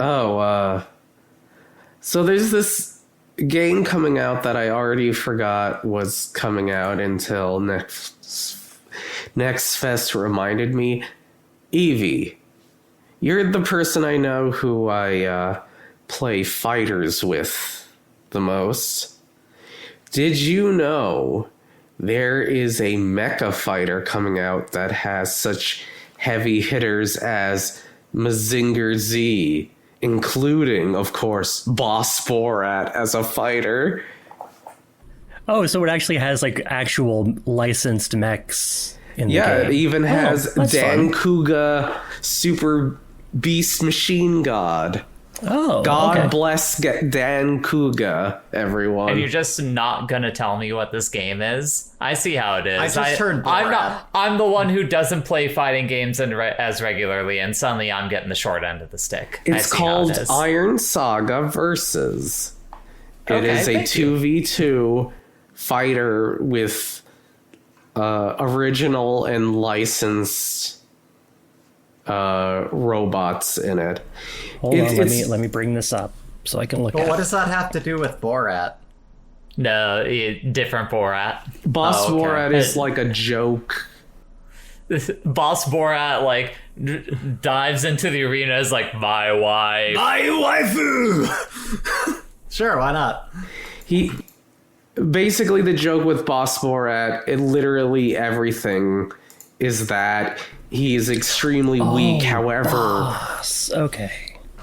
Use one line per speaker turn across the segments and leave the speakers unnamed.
Oh, so there's this game coming out that I already forgot was coming out until Next Fest reminded me. Evie, you're the person I know who I play fighters with the most. Did you know there is a mecha fighter coming out that has such heavy hitters as Mazinger Z, including, of course, Boss Borat as a fighter?
Oh, so it actually has like actual licensed mechs in the game.
Yeah, it even has Dan
fun.
Kuga, Super Beast Machine God.
Oh,
God
okay.
bless Dan Kuga, everyone.
And you're just not gonna tell me what this game is? I see how it is.
I just heard Borat.
I'm the one who doesn't play fighting games as regularly, and suddenly I'm getting the short end of the stick.
It's called Iron Saga Versus. It
Okay,
is a
thank you.
2v2 fighter with original and licensed robots in it.
Hold on, let me bring this up so I can look
But
at
what
it.
does that have to do with Borat?
No, different Borat.
Boss
Oh, okay.
Borat is like a joke.
Boss Borat like dives into the arena as like my wife.
My waifu!
Sure, why not?
He basically, the joke with Boss Borat, it literally everything is that he is extremely weak. However,
Okay.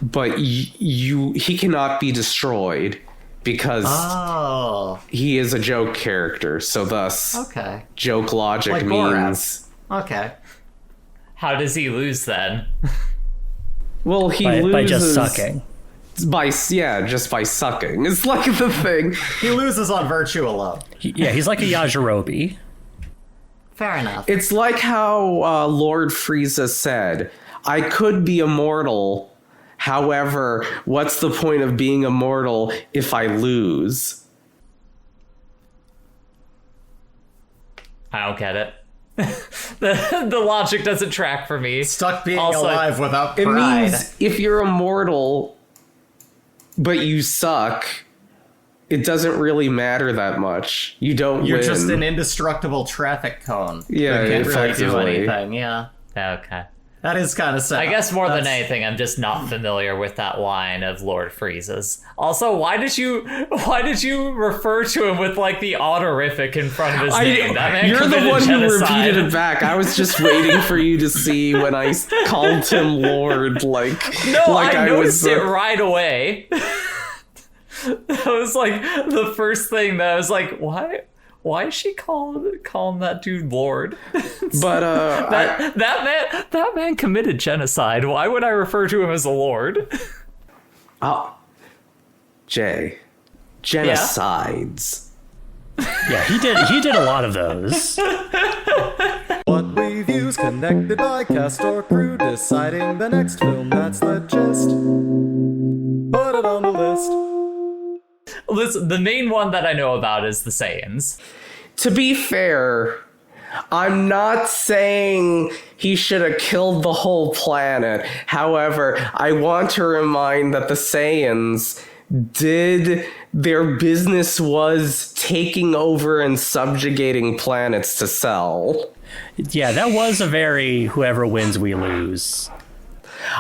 but he cannot be destroyed because
Oh,
he is a joke character. So thus,
okay.
joke logic
Like Borat.
means
Okay.
How does he lose then?
well, he
By
loses
just sucking.
just by sucking. It's like the thing.
He loses on virtue alone.
He's like a Yajirobe.
Fair enough.
It's like how Lord Frieza said, I could be immortal. However, what's the point of being immortal if I lose?
I don't get it. the logic doesn't track for me.
Stuck being
Also,
alive without
It
pride.
means if you're immortal, but you suck, it doesn't really matter that much. You don't
You're
win.
just an indestructible traffic cone.
Yeah,
You can't really do
effectively.
anything, yeah.
Okay.
That is kind of sad.
I guess more than
That's-
anything, I'm just not familiar with that line of Lord Frieza's. Also, why did you refer to him with like the honorific in front of his name? That man
You're the
committed
one who
genocide.
repeated it back. I was just waiting for you to see when I called him Lord. Like
I noticed
was
it right away. That was like the first thing that I was like, why? Why is she calling that dude Lord?
But
that man committed genocide. Why would I refer to him as a lord?
Jay, genocides.
Yeah, he did a lot of those.
What reviews connected by cast or crew, deciding the next film, that's the gist. Put it on the list.
Listen, the main one that I know about is the Saiyans.
To be fair, I'm not saying he should have killed the whole planet. However, I want to remind that the Saiyans their business was taking over and subjugating planets to sell.
Yeah, that was a very whoever wins, we lose.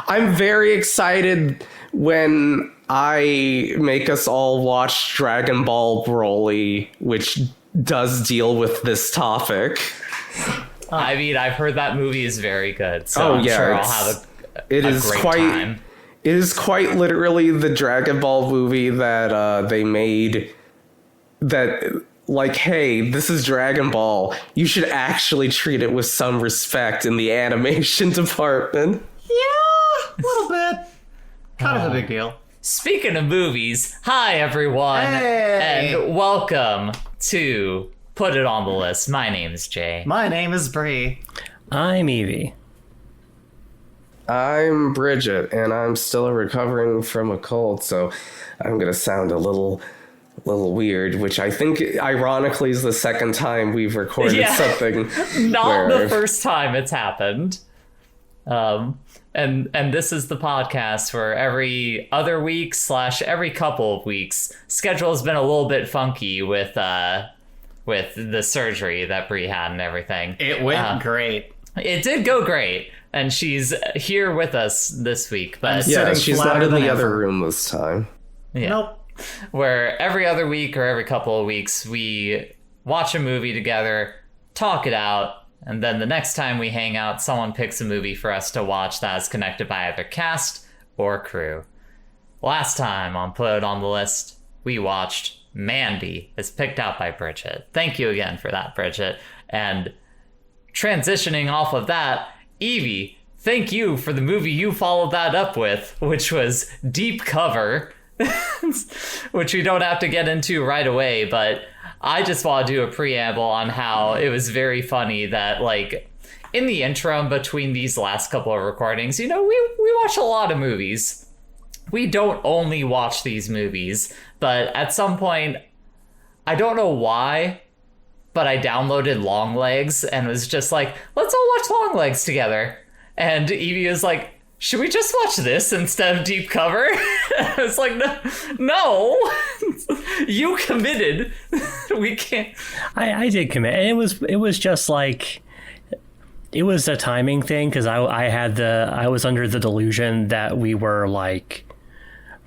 I'm very excited when I make us all watch Dragon Ball Broly, which does deal with this topic.
I mean, I've heard that movie is very good, so I'm sure I'll have a great time.
It is quite literally the Dragon Ball movie that they made that, like, hey, this is Dragon Ball. You should actually treat it with some respect in the animation department.
Yeah, a little bit. Kind of a big deal.
Speaking of movies, hi everyone,
Hey.
and welcome to Put It on the List. My name's Jay.
My name is Bree.
I'm Evie.
I'm Bridget, and I'm still recovering from a cold, so I'm gonna sound a little weird, which I think, ironically, is the second time we've recorded
Yeah.
something.
Not
where
the first time it's happened. And this is the podcast for every other week / every couple of weeks. Schedule has been a little bit funky with the surgery that Brie had and everything.
It went great.
It did go great, and she's here with us this week. But
Yeah, she's not in the
than
other
ever.
room this time.
yeah.
Nope.
Where every other week or every couple of weeks we watch a movie together, talk it out, and then the next time we hang out, someone picks a movie for us to watch that is connected by either cast or crew. Last time on Put It on the List, we watched Mandy, as picked out by Bridget. Thank you again for that, Bridget. And transitioning off of that, Evie, thank you for the movie you followed that up with, which was Deep Cover, which we don't have to get into right away, but I just want to do a preamble on how it was very funny that, like, in the interim between these last couple of recordings, we watch a lot of movies. We don't only watch these movies, but at some point, I don't know why, but I downloaded Longlegs and was just like, let's all watch Longlegs together. And Evie was like, should we just watch this instead of Deep Cover? I was like, no, you committed. We can't.
I did commit, and it was just like, it was a timing thing, because I was under the delusion that we were like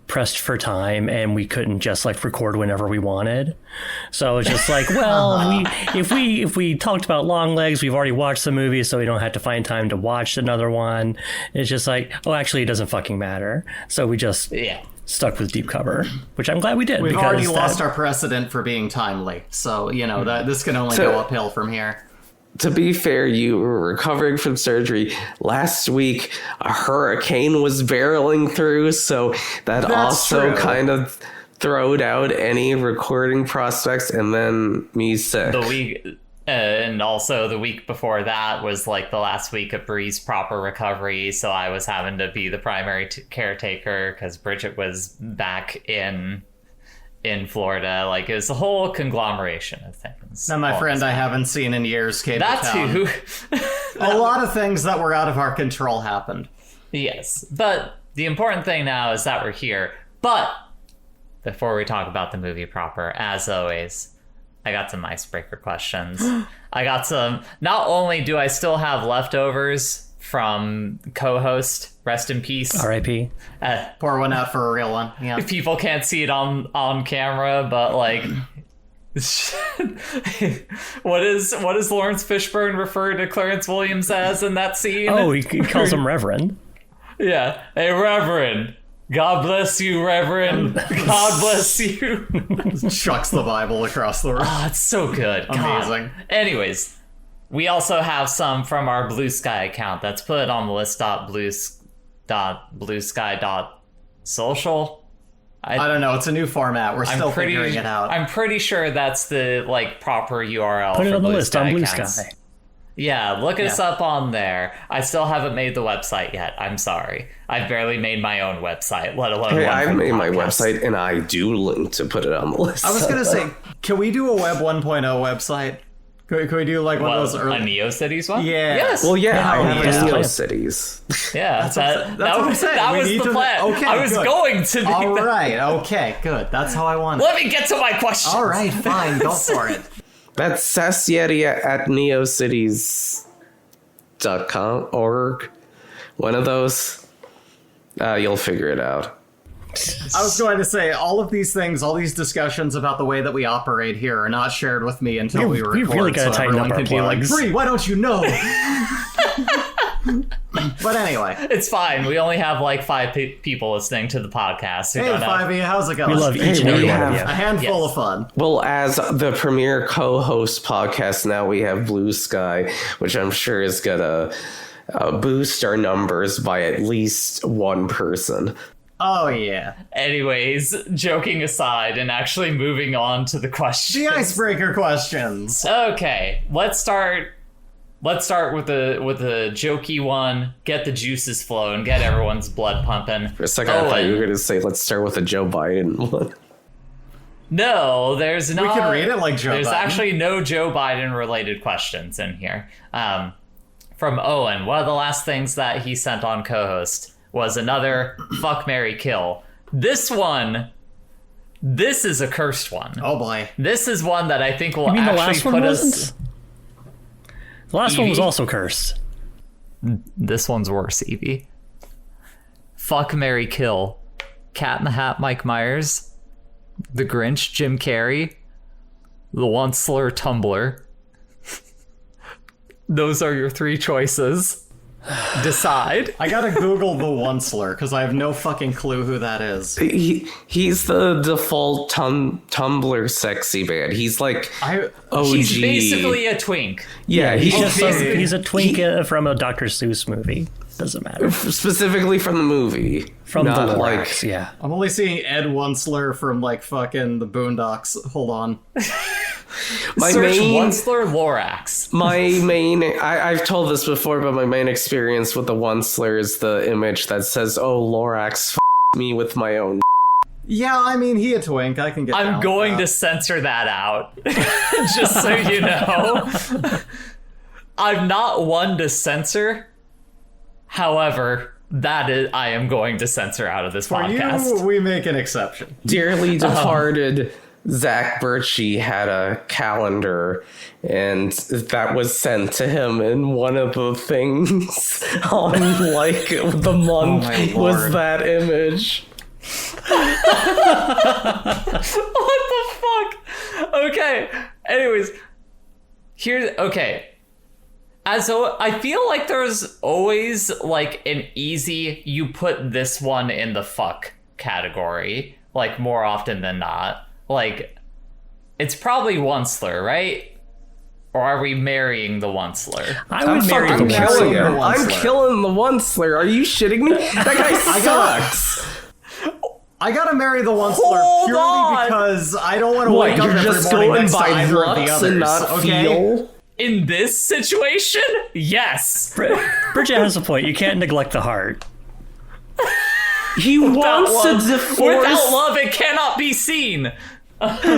pressed for time and we couldn't just like record whenever we wanted. So it's just like, well, if we talked about Longlegs, we've already watched the movie, so we don't have to find time to watch another one. It's just like, oh, actually, it doesn't fucking matter. So we just stuck with Deep Cover, which I'm glad we did.
We've already lost our precedent for being timely, so that this can only go uphill from here.
To be fair, you were recovering from surgery. Last week, a hurricane was barreling through, so that
That's
also
true.
kind of throwed out any recording prospects, and then me sick.
The week, and also the week before that was like the last week of Brie's proper recovery, so I was having to be the primary caretaker because Bridget was back in Florida. Like, it was a whole conglomeration of things.
Now, my friend, I haven't seen in years, Cable
That
Town.
too.
A lot of things that were out of our control happened.
Yes, but the important thing now is that we're here. But before we talk about the movie proper, as always, I got some icebreaker questions. I got some. Not only do I still have leftovers from co-host, rest in peace,
R.I.P.
Pour one out for a real one. Yeah.
People can't see it on camera, but like, what is Lawrence Fishburne refer to Clarence Williams as in that scene?
Oh, he calls him Reverend.
Yeah, hey Reverend, God bless you, Reverend. God bless you.
Chucks the Bible across the room.
Oh, it's so good. God.
Amazing.
Anyways, we also have some from our Blue Sky account. That's put on the list. Bluesky.social.
I don't know. It's a new format. We're still figuring it out.
I'm pretty sure that's the like proper URL.
Put it
for
on the
Blue
list
Sky
on Blue
accounts.
Sky.
Yeah, look us up on there. I still haven't made the website yet. I'm sorry. I've barely made my own website, let alone
Hey,
one
I've
for the
made my
podcast.
website, and I do link to put it on the list.
I was going to say, can we do a Web 1.0 website? Can we do like one of those
A
early...
NeoCities one?
Yeah.
Yes.
Well, yeah, I
yeah.
have NeoCities.
Yeah, that
what I'm
was
saying.
that
We
was
need
the
to-
plan.
okay,
I was
good.
going to do
All
that.
right. Okay, good. That's how I want it.
Let me get to my question.
All right, fine. Go for it.
That's Sasyeti at neocities.com.org. One of those. You'll figure it out.
I was going to say, all of these things, all these discussions about the way that we operate here are not shared with me until we record.
we really gotta
so
tighten up
everyone
our
can be like,
plugs.
Bree, why don't you know? But anyway.
It's fine. We only have like 5 people listening to the podcast.
Hey, 5e, how's it going?
We love each and
we
every one of
have-
you.
A handful
Yes.
of fun.
Well, as the premier co-host podcast, now we have Blue Sky, which I'm sure is gonna boost our numbers by at least one person.
Oh, yeah.
Anyways, joking aside and actually moving on to the questions.
The icebreaker questions.
Okay, let's start with the jokey one. Get the juices flowing, get everyone's blood pumping.
For a second, I thought you were going to say, let's start with a Joe Biden one.
No, there's not.
We can read it like Joe
There's
Biden.
actually no Joe Biden related questions in here. from Owen. One of the last things that he sent on co-host was another fuck, marry, kill. This is a cursed one.
Oh boy.
This is one that I think will
You mean the
actually
last one
put
wasn't?
us...
The last one was
Evie?
also cursed.
This one's worse, Evie. Fuck, marry, kill. Cat in the Hat, Mike Myers. The Grinch, Jim Carrey. The Onceler, Tumblr. Those are your 3 choices. Decide.
I gotta Google the Onceler, because I have no fucking clue who that is.
He's the default Tumblr sexy man. He's like OG.
He's basically a twink.
Yeah,
He's
he's
just he's a twink from a Dr. Seuss movie. Doesn't matter.
specifically from the movie.
From the
not
Lorax, yeah.
I'm only seeing Ed Onceler from, like, fucking the Boondocks. Hold on.
My
Search
main,
Onceler Lorax.
I've told this before, but my main experience with the Onceler is the image that says, "Oh, Lorax, me with my own."
Yeah, I mean, he a twink. I can get down
I'm
with
going
that.
to censor that out. Just so you know. I'm not one to censor. However, I am going to censor out of this
For
podcast.
you, we make an exception.
Dearly departed Zach Birchie had a calendar, and that was sent to him, and one of the things on, like, the month
my
was
lord.
that image.
What the fuck? Okay. Anyways, okay. I feel like there's always like an easy, you put this one in the fuck category, like more often than not. Like, it's probably Onceler, right? Or are we marrying the Onceler?
I would marry
I'm
the
killing
Onceler.
him. I'm killing the Onceler. Are you shitting me? That guy sucks.
I gotta marry the Onceler
Hold
purely
on.
because I don't want to
What,
wake up
you're
every
just
morning
going
next to
by
either of the
looks
others,
and not
okay?
feel?
In this situation, yes.
Bridget has a point. You can't neglect the heart.
He wants to divorce.
Without love, it cannot be seen.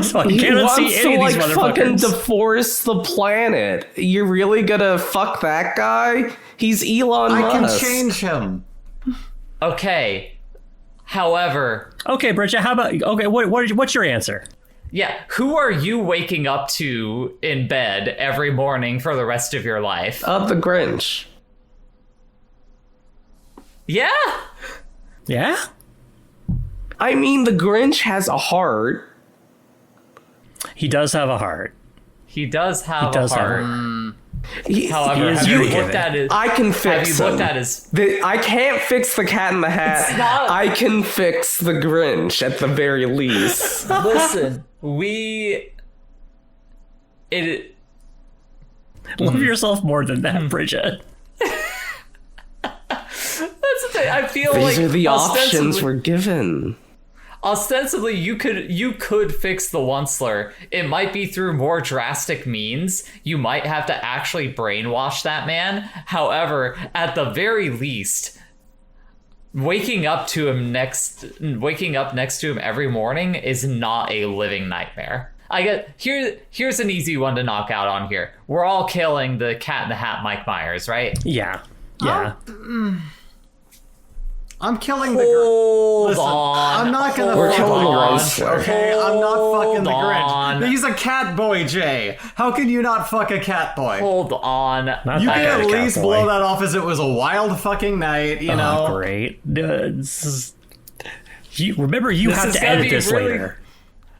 So you
He
cannot
wants
see any
to,
of these
like, fucking
motherfuckers.
divorce the planet. You're really gonna fuck that guy? He's Elon
I can
Musk.
change him.
Okay. However,
Okay, Bridget, how about... Okay, what's your answer?
yeah, who are you waking up to in bed every morning for the rest of your life?
The Grinch.
Yeah?
Yeah?
I mean, the Grinch has a heart.
He does have a heart.
He does have
He does
a
have
heart.
a heart.
However,
is
have
very
you looked
giving.
at his...
I can
Have
fix
you looked
him.
at his...
I can't fix the Cat in the Hat.
It's not-
I can fix the Grinch at the very least.
Listen,
Love yourself more than that, Bridget.
That's the thing. I feel
These
like
are the options
ostensibly-
we're given.
Ostensibly, you could fix the Onceler. It might be through more drastic means. You might have to actually brainwash that man. However, at the very least, waking up next to him every morning is not a living nightmare. Here's an easy one to knock out on here. We're all killing the Cat in the Hat Mike Myers, right?
Yeah. Yeah.
I'm killing the
Hold
Listen,
on.
I'm not gonna
We're
fuck
killing
the
the
Grinch,
Onceler.
okay? I'm not fucking the
Hold
Grinch.
on.
He's a cat boy, Jay. How can you not fuck a cat boy?
Hold on.
Not
You
that
can
kind
at
of
least
cat
blow
boy.
that off as it was a wild fucking night, you know?
Oh, great. Remember, you
This
have
is
to
gonna
edit
be
this
really-
later.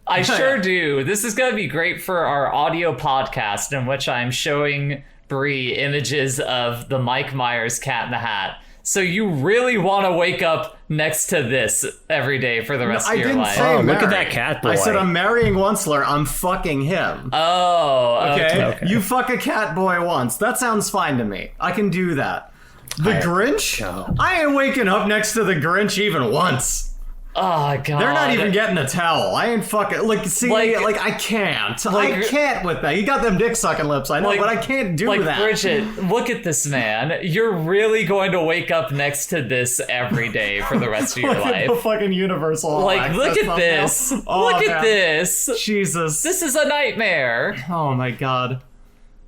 I sure do. This is going to be great for our audio podcast in which I'm showing Bree images of the Mike Myers Cat in the Hat. So you really want to wake up next to this every day for the rest
I
of your
didn't
life.
say
Oh, look
marry.
at that cat boy.
I said I'm marrying Onceler. I'm fucking him.
Oh, okay.
Okay? You fuck a cat boy once. That sounds fine to me. I can do that. The Grinch?
no.
I ain't waking up next to the Grinch even once.
Oh, God.
They're not even getting a towel. I ain't fucking... Like, see,
Like-
I can't.
like-
I can't with that. You got them dick-sucking lips, I know,
Like-
but I can't do
Like,
that.
Bridget, look at this man. You're really going to wake up next to this every day for the rest of your
Look at
life.
the fucking universal all
Like,
access
look at
thumbnail.
this.
Oh,
Look at
man.
this.
Jesus.
This is a nightmare.
Oh, my God.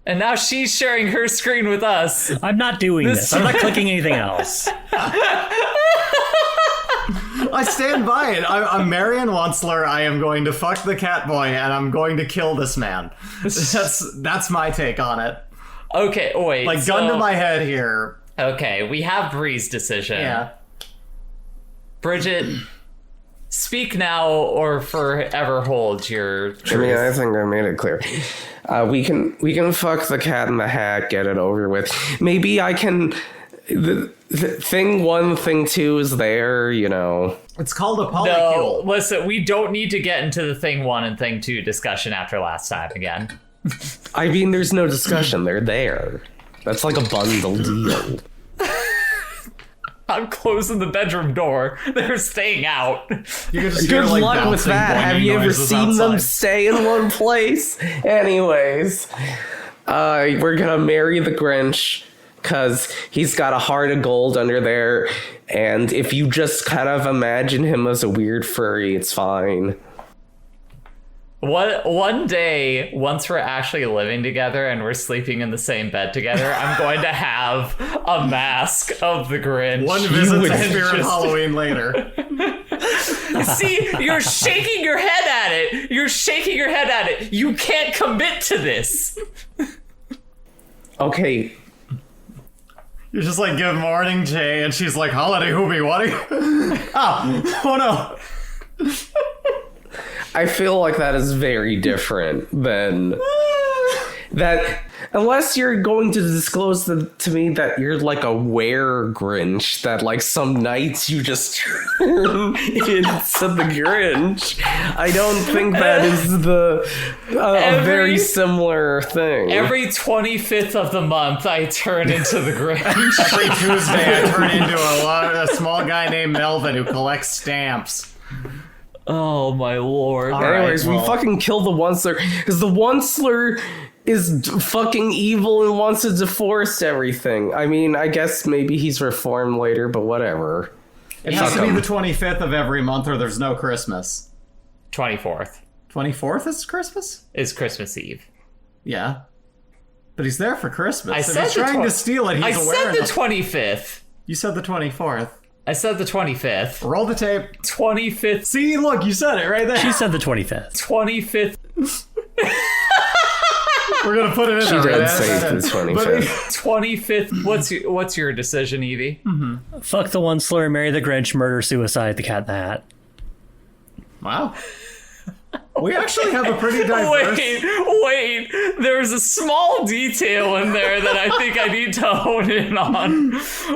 And now she's sharing her screen with us.
I'm not doing this. I'm not clicking anything else.
I stand by it. I'm Marion Oncler. I am going to fuck the cat boy, and I'm going to kill this man. That's my take on it.
Okay, wait.
Like, gun to my head here.
Okay, we have Bree's decision.
Yeah.
Bridget, speak now or forever hold your truth.
I mean, I think I made it clear. We can fuck the cat in the hat, get it over with. Maybe I can. The thing 1, thing 2 is there, you know.
It's called a
No,
polycule.
listen, we don't need to get into the thing 1 and thing 2 discussion after last time again.
I mean, there's no discussion. They're there. That's like a bundle deal.
I'm closing the bedroom door. They're staying out.
You can just hear,
Good
like,
luck with
bouncing,
that. Have
boinging
you ever
noises
seen them
outside.
stay in one place? Anyways, we're gonna marry the Grinch because he's got a heart of gold under there. And if you just kind of imagine him as a weird furry, it's fine.
One day, once we're actually living together and we're sleeping in the same bed together, I'm going to have a mask of the Grinch.
One visit
would
to Spirit
just-
Halloween later.
See, you're shaking your head at it. You're shaking your head at it. You can't commit to this.
Okay,
You're just like, good morning, Jay. And she's like, holiday hoopy, what? Oh no.
I feel like that is very different than that. Unless you're going to disclose to me that you're like a were Grinch, that like some nights you just turn into the Grinch. I don't think that is a very similar thing.
Every 25th of the month, I turn into the Grinch.
Every Tuesday, I turn into a small guy named Melvin who collects stamps.
Oh my lord.
All right,
Anyways, we
well.
fucking kill the Onceler because the Onceler is fucking evil and wants to divorce everything. I mean, I guess maybe he's reformed later, but whatever.
It has
Fuck
to be
'em.
the 25th of every month or there's no Christmas.
24th
24th is Christmas?
is Christmas Eve.
Yeah. But he's there for Christmas.
I
If
said
he's
the
trying
tw-
to steal it, he's
I
aware
said the
enough.
25th.
You said the 24th.
I said the 25th.
Roll the tape.
25th.
See, look, you said it right there.
She said the 25th.
25th.
We're gonna put it in
She
there.
did
right?
say the 25th.
25th. What's your decision, Evie?
Fuck the one slur, marry the Grinch, murder, suicide, the cat in the hat.
Wow. We actually have a pretty diverse...
Wait. There's a small detail in there that I think I need to hone in on.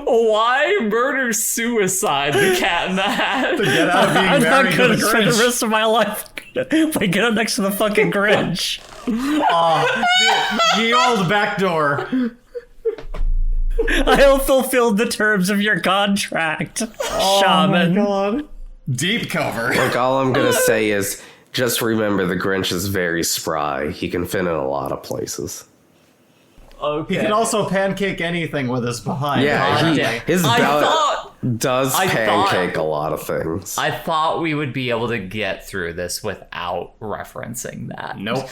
Why murder suicide the cat in the hat?
to get out of being
I'm not
married to
gonna
the
spend the
Grinch.
rest of my life if I get up next to the fucking Grinch.
The old back door.
I have fulfilled the terms of your contract, shaman.
God. Deep cover.
Like, all I'm gonna say is, just remember the Grinch is very spry. He can fit in a lot of places.
Okay.
He can also pancake anything with his behind.
Yeah,
damn.
his
I
belly
thought
does
I
pancake
thought-
a lot of things.
I thought we would be able to get through this without referencing that.
Nope.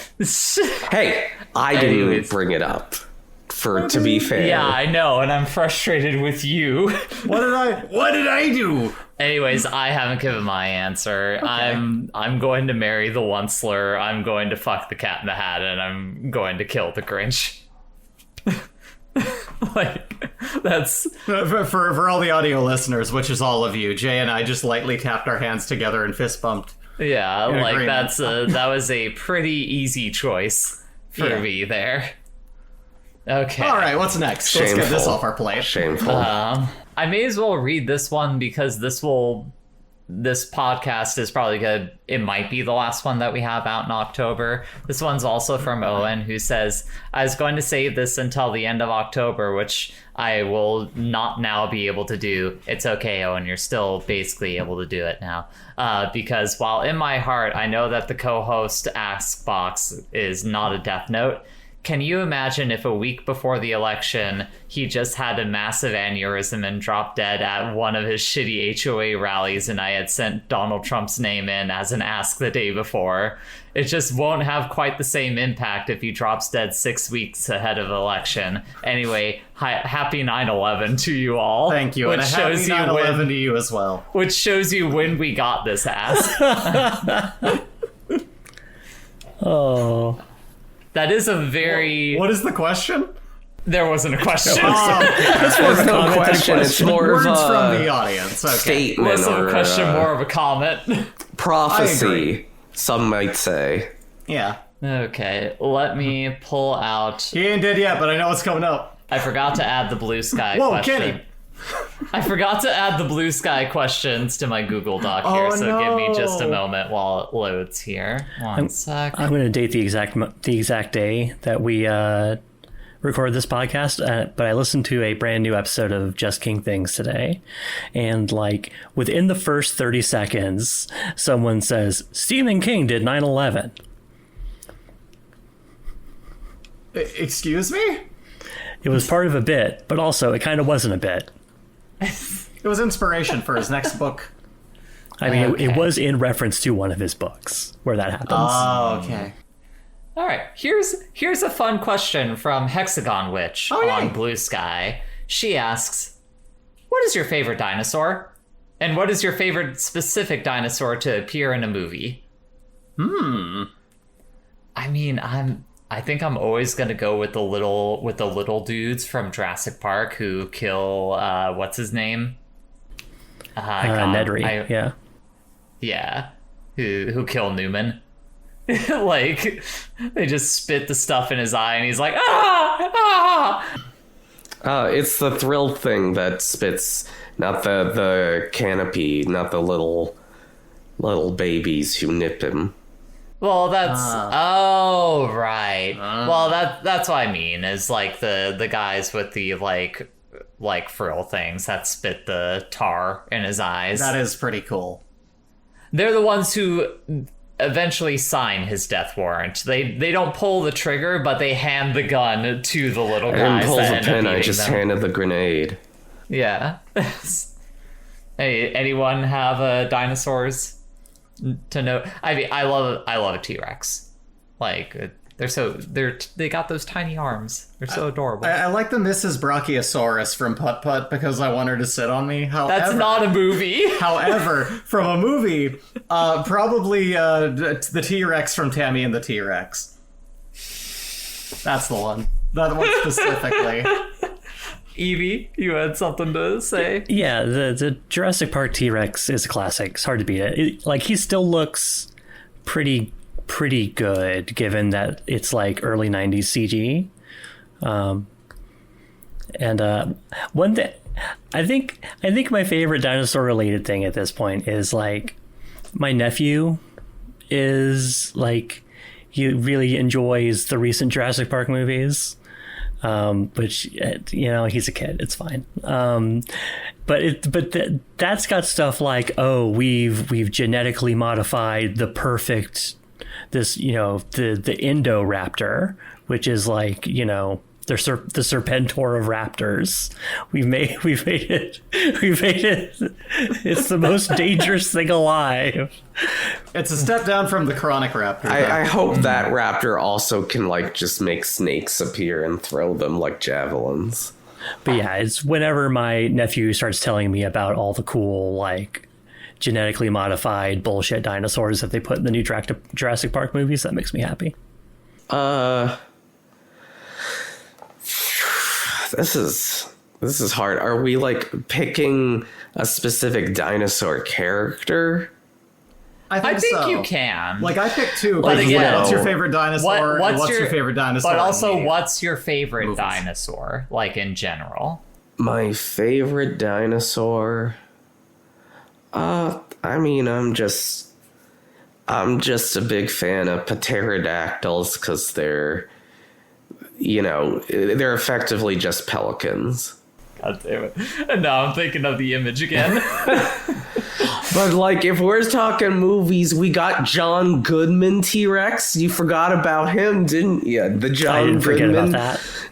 Hey, I didn't
Anyways.
bring it up. To be fair.
Yeah, I know, and I'm frustrated with you.
What did I do?
Anyways, I haven't given my answer. I'm going to marry the one slur. I'm going to fuck the cat in the hat, and I'm going to kill the Grinch. Like, that's
For all the audio listeners, which is all of you, Jay and I just lightly tapped our hands together and fist bumped.
yeah, like
agreement.
that was a pretty easy choice for
Yeah.
me there. Okay.
All right, what's next? Let's get this
Shameful.
off our plate.
Shameful.
I may as well read this one because this podcast is probably good. It might be the last one that we have out in October. This one's also from Owen, who says, I was going to save this until the end of October, which I will not now be able to do. It's okay, Owen, you're still basically able to do it now. Because while in my heart, I know that the co-host Ask Box is not a death note, can you imagine if a week before the election, he just had a massive aneurysm and dropped dead at one of his shitty HOA rallies and I had sent Donald Trump's name in as an ask the day before? It just won't have quite the same impact if he drops dead 6 weeks ahead of election. Anyway, happy 9/11 to you all.
Thank you, and a happy 9/11 to you as well.
Which shows you when we got this ask.
Oh.
That is a very...
What is the question?
There wasn't a question.
There's no question. It's more
Words
of a
from the audience. Okay.
statement
Less of
or
a question, more of a comment.
I
prophecy,
agree.
some might say.
Yeah.
Okay, let me pull out...
He ain't dead yet, but I know what's coming up.
I forgot to add the blue sky
Whoa,
question.
Kenny!
I forgot to add the blue sky questions to my Google Doc here, so give me just a moment while it loads here. One sec.
I'm going to date the exact day that we record this podcast, but I listened to a brand new episode of Just King Things today, and like within the first 30 seconds, someone says Stephen King did 9/11.
Excuse me?
It was part of a bit, but also it kind of wasn't a bit.
It was inspiration for his next book.
I mean,
Okay.
it was in reference to one of his books where that happens.
Oh, okay.
All right, here's a fun question from Hexagon Witch
Oh, yay.
on Blue Sky. She asks, what is your favorite dinosaur? And what is your favorite specific dinosaur to appear in a movie? I mean, I think I'm always gonna go with the little dudes from Jurassic Park who kill what's his name?
Nedry, yeah.
Yeah, who kill Newman. Like they just spit the stuff in his eye and he's like,
It's the thrill thing that spits, not the canopy, not the little babies who nip him.
Well, that's oh right. Well, that's what I mean is like the guys with the like frill things that spit the tar in his eyes.
That is pretty cool.
They're the ones who eventually sign his death warrant. They don't pull the trigger, but they hand the gun to the little
I
guys.
didn't pull
that
the
end up
pin, I
eating
just
them.
handed the grenade.
Yeah. Hey, anyone have dinosaurs to know? I mean, I love a T-Rex. Like they got those tiny arms. They're so adorable.
I like the Mrs. Brachiosaurus from Putt Putt because I want her to sit on me. However,
That's not a movie.
However, from a movie, probably the T-Rex from Tammy and the T-Rex. That's the one. That one specifically.
Evie, you had something to say?
Yeah, the Jurassic Park T-Rex is a classic. It's hard to beat it. Like, he still looks pretty good, given that it's like early 90s CG. One thing, I think my favorite dinosaur related thing at this point is like my nephew is like, he really enjoys the recent Jurassic Park movies. Which, you know, he's a kid, it's fine. That's got stuff like, oh, we've genetically modified the perfect, this, you know, the Indoraptor, which is like, you know, the Serpentor of raptors. We've made it. It's the most dangerous thing alive.
It's a step down from the chronic raptor.
I hope that raptor also can like just make snakes appear and throw them like javelins.
But yeah, it's whenever my nephew starts telling me about all the cool, like, genetically modified bullshit dinosaurs that they put in the new Jurassic Park movies, that makes me happy.
This is hard. Are we like picking a specific dinosaur character?
I think
so.
you can.
Like, I picked two.
But
Like,
again,
what's your favorite dinosaur? What's your favorite dinosaur?
But also,
movie?
what's your favorite
Movies.
dinosaur, like in general?
My favorite dinosaur? I mean, I'm just a big fan of pterodactyls because they're effectively just pelicans.
God damn it. And now I'm thinking of the image again.
But like, if we're talking movies, we got John Goodman T-Rex. You forgot about him, didn't you? The John
I didn't forget
Goodman,
about that.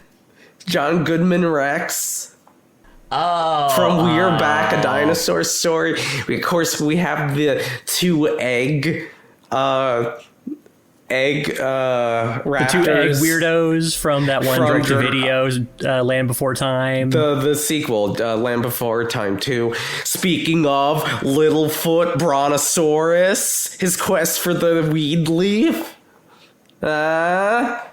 John Goodman Rex.
Oh,
From We Are Back, a dinosaur story. Of course, we have the two egg raptors.
The two egg weirdos from that one direct-to-video, Land Before Time.
The sequel, Land Before Time 2. Speaking of, Littlefoot Brontosaurus, his quest for the weed leaf.
What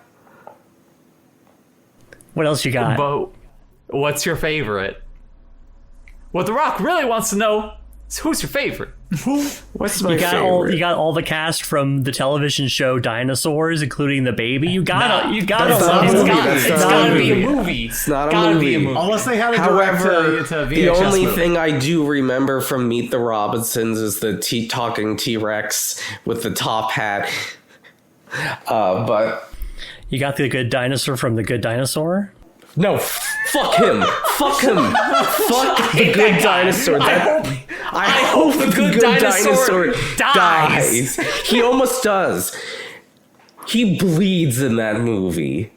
else you got?
But what's your favorite? What The Rock really wants to know is who's your favorite?
What's my favorite?
You got all the cast from the television show Dinosaurs, including the baby. You gotta love it.
It's gotta be a movie.
It's not a movie.
Unless they had a
However,
direct to VHS
the only
movie.
thing I do remember from Meet the Robinsons is the talking T-Rex with the top hat. But
You got the good dinosaur from The Good Dinosaur.
no, fuck him. Fuck him. Fuck the good dinosaur. I hope the good dinosaur dies. He almost does. He bleeds in that movie.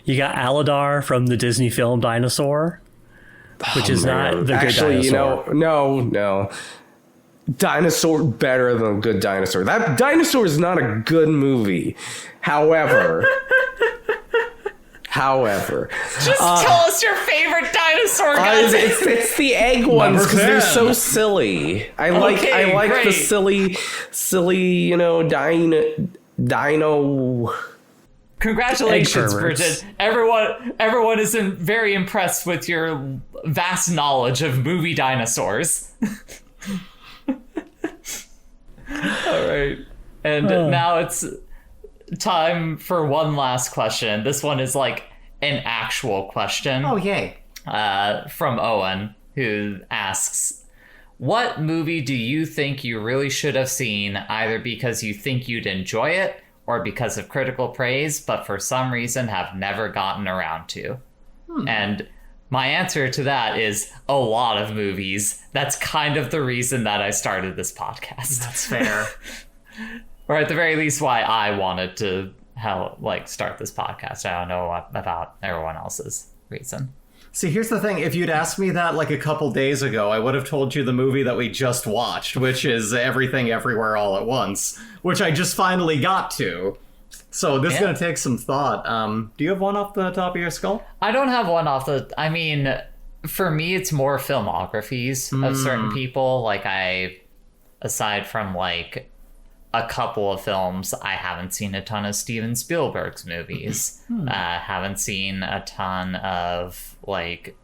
You got Aladar from the Disney film Dinosaur, which is not the good
Actually,
dinosaur.
No. Dinosaur better than Good Dinosaur. That Dinosaur is not a good movie. However,
Just tell us your favorite dinosaur, guys.
it's the egg ones because they're so silly. I like
great.
the silly, dino.
Congratulations,
Egg perverts.
Bridget. Everyone is very impressed with your vast knowledge of movie dinosaurs. All right. And now it's time for one last question. This one is like an actual question.
Oh, yay.
From Owen, who asks, what movie do you think you really should have seen, either because you think you'd enjoy it or because of critical praise, but for some reason have never gotten around to? And my answer to that is a lot of movies. That's kind of the reason that I started this podcast.
That's fair.
Or at the very least, why I wanted to start this podcast. I don't know about everyone else's reason.
See, here's the thing. If you'd asked me that like a couple days ago, I would have told you the movie that we just watched, which is Everything Everywhere All at Once, which I just finally got to. So this is going to take some thought. Do you have one off the top of your skull?
I don't have one off the... I mean, for me, it's more filmographies of certain people. Like, aside from, like, a couple of films, I haven't seen a ton of Steven Spielberg's movies. Haven't seen a ton of, like,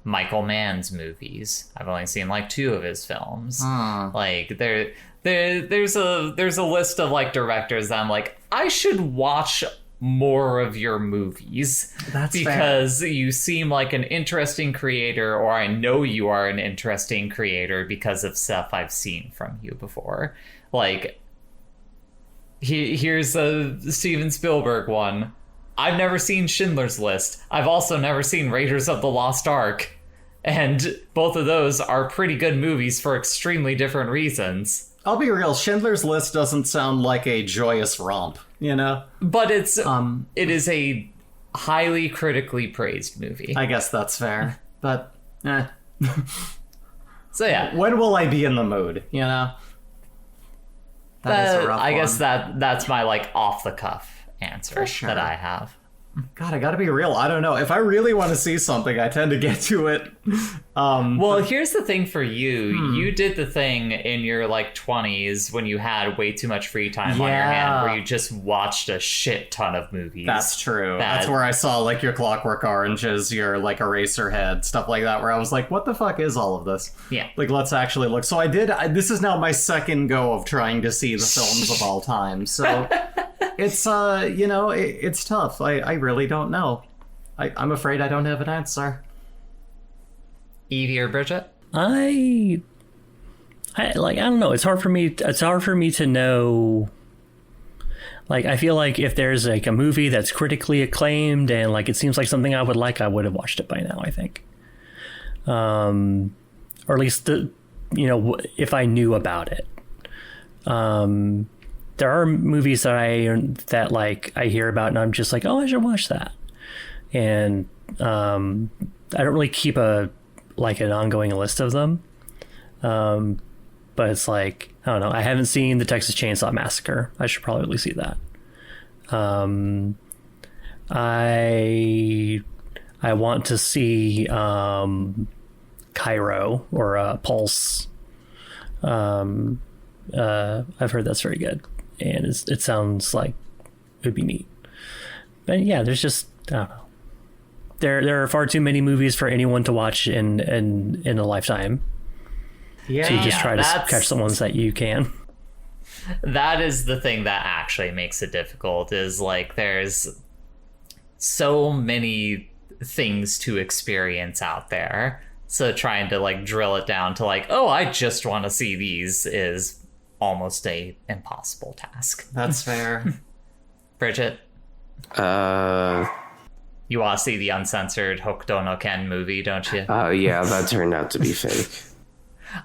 Michael Mann's movies. I've only seen, like, 2 of his films. Like, there's a list of, like, directors that I'm like, I should watch more of your movies.
That's
because fair. You seem like an interesting creator, or I know you are an interesting creator because of stuff I've seen from you before. Like, here's a Steven Spielberg one. I've never seen Schindler's List. I've also never seen Raiders of the Lost Ark. And both of those are pretty good movies for extremely different reasons.
I'll be real, Schindler's List doesn't sound like a joyous romp, you know?
But it is a highly critically praised movie.
I guess that's fair. But,
So yeah.
When will I be in the mood, you know? That is a rough one.
Guess that's my, like, off-the-cuff answer that I have.
God, I gotta be real. I don't know. If I really want to see something, I tend to get to it.
Well, here's the thing for you. You did the thing in your, like, 20s when you had way too much free time on your hand, where you just watched a shit ton of movies.
That's true. That's where I saw, like, your Clockwork Oranges, your, like, Eraserhead, stuff like that, where I was like, what the fuck is all of this?
Yeah.
Like, let's actually look. So this is now my second go of trying to see the films of all time, so... It's, it's tough. I really don't know. I'm afraid I don't have an answer.
Evie or Bridget?
I don't know. It's hard for me to know. Like, I feel like if there's like a movie that's critically acclaimed and like it seems like something I would like, I would have watched it by now, I think. Or at least if I knew about it. There are movies that I hear about and I'm just like, oh, I should watch that. And I don't really keep an ongoing list of them. But it's like, I don't know. I haven't seen the Texas Chainsaw Massacre. I should probably see that. I want to see Cairo or Pulse. I've heard that's very good, and it sounds like it would be neat. But yeah, there's just, I don't know. There are far too many movies for anyone to watch in a lifetime.
Yeah,
so you just try to catch the ones that you can.
That is the thing that actually makes it difficult, is like there's so many things to experience out there. So trying to like drill it down to like, oh, I just want to see these is almost a impossible task.
That's fair.
Bridget? You want to see the uncensored Hokuto no Ken movie, don't you?
Yeah, that turned out to be fake.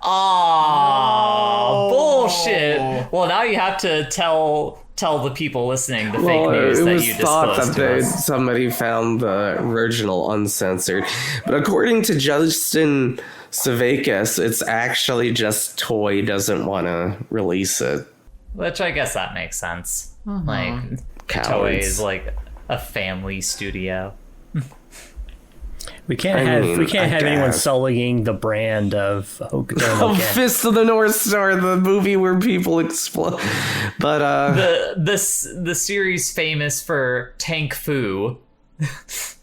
Oh, bullshit. Well, now you have to tell the people listening the fake news that you disclosed to us.
Somebody found the original uncensored, but according to Justin Savakis, it's actually just Toy doesn't want to release it.
Which I guess that makes sense. Like,
Cowards.
Toei is like a family studio.
We can't have anyone sullying the brand of Hokuto no Ken.
Fist of the North Star, the movie where people explode. But
the series famous for Tank Fu, for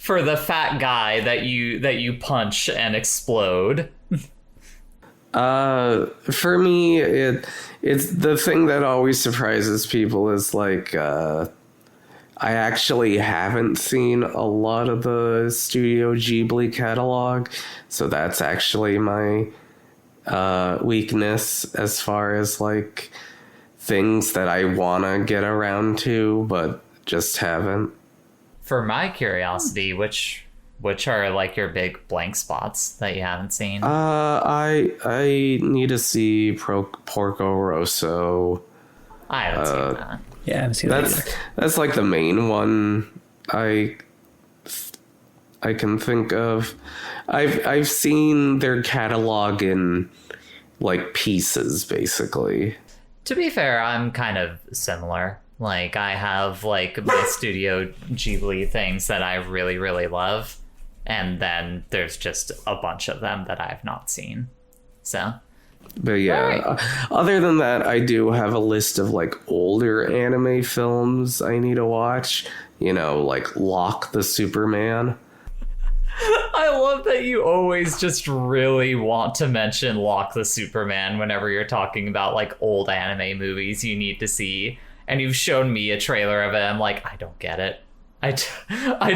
the fat guy that you punch and explode.
For me, it's the thing that always surprises people is like, I actually haven't seen a lot of the Studio Ghibli catalog, so that's actually my weakness as far as like things that I want to get around to, but just haven't.
For my curiosity, which are like your big blank spots that you haven't seen?
I need to see Porco Rosso.
I haven't seen that.
Yeah, I haven't seen that either.
That's like the main one I can think of. I've seen their catalog in like pieces, basically.
To be fair, I'm kind of similar. Like, I have like my Studio Ghibli things that I really, really love, and then there's just a bunch of them that I've not seen. So.
But yeah, other than that, I do have a list of like older anime films I need to watch. Like Lock the Superman.
I love that you always just really want to mention Lock the Superman whenever you're talking about like old anime movies you need to see. And you've shown me a trailer of it. I'm like, I don't get it. I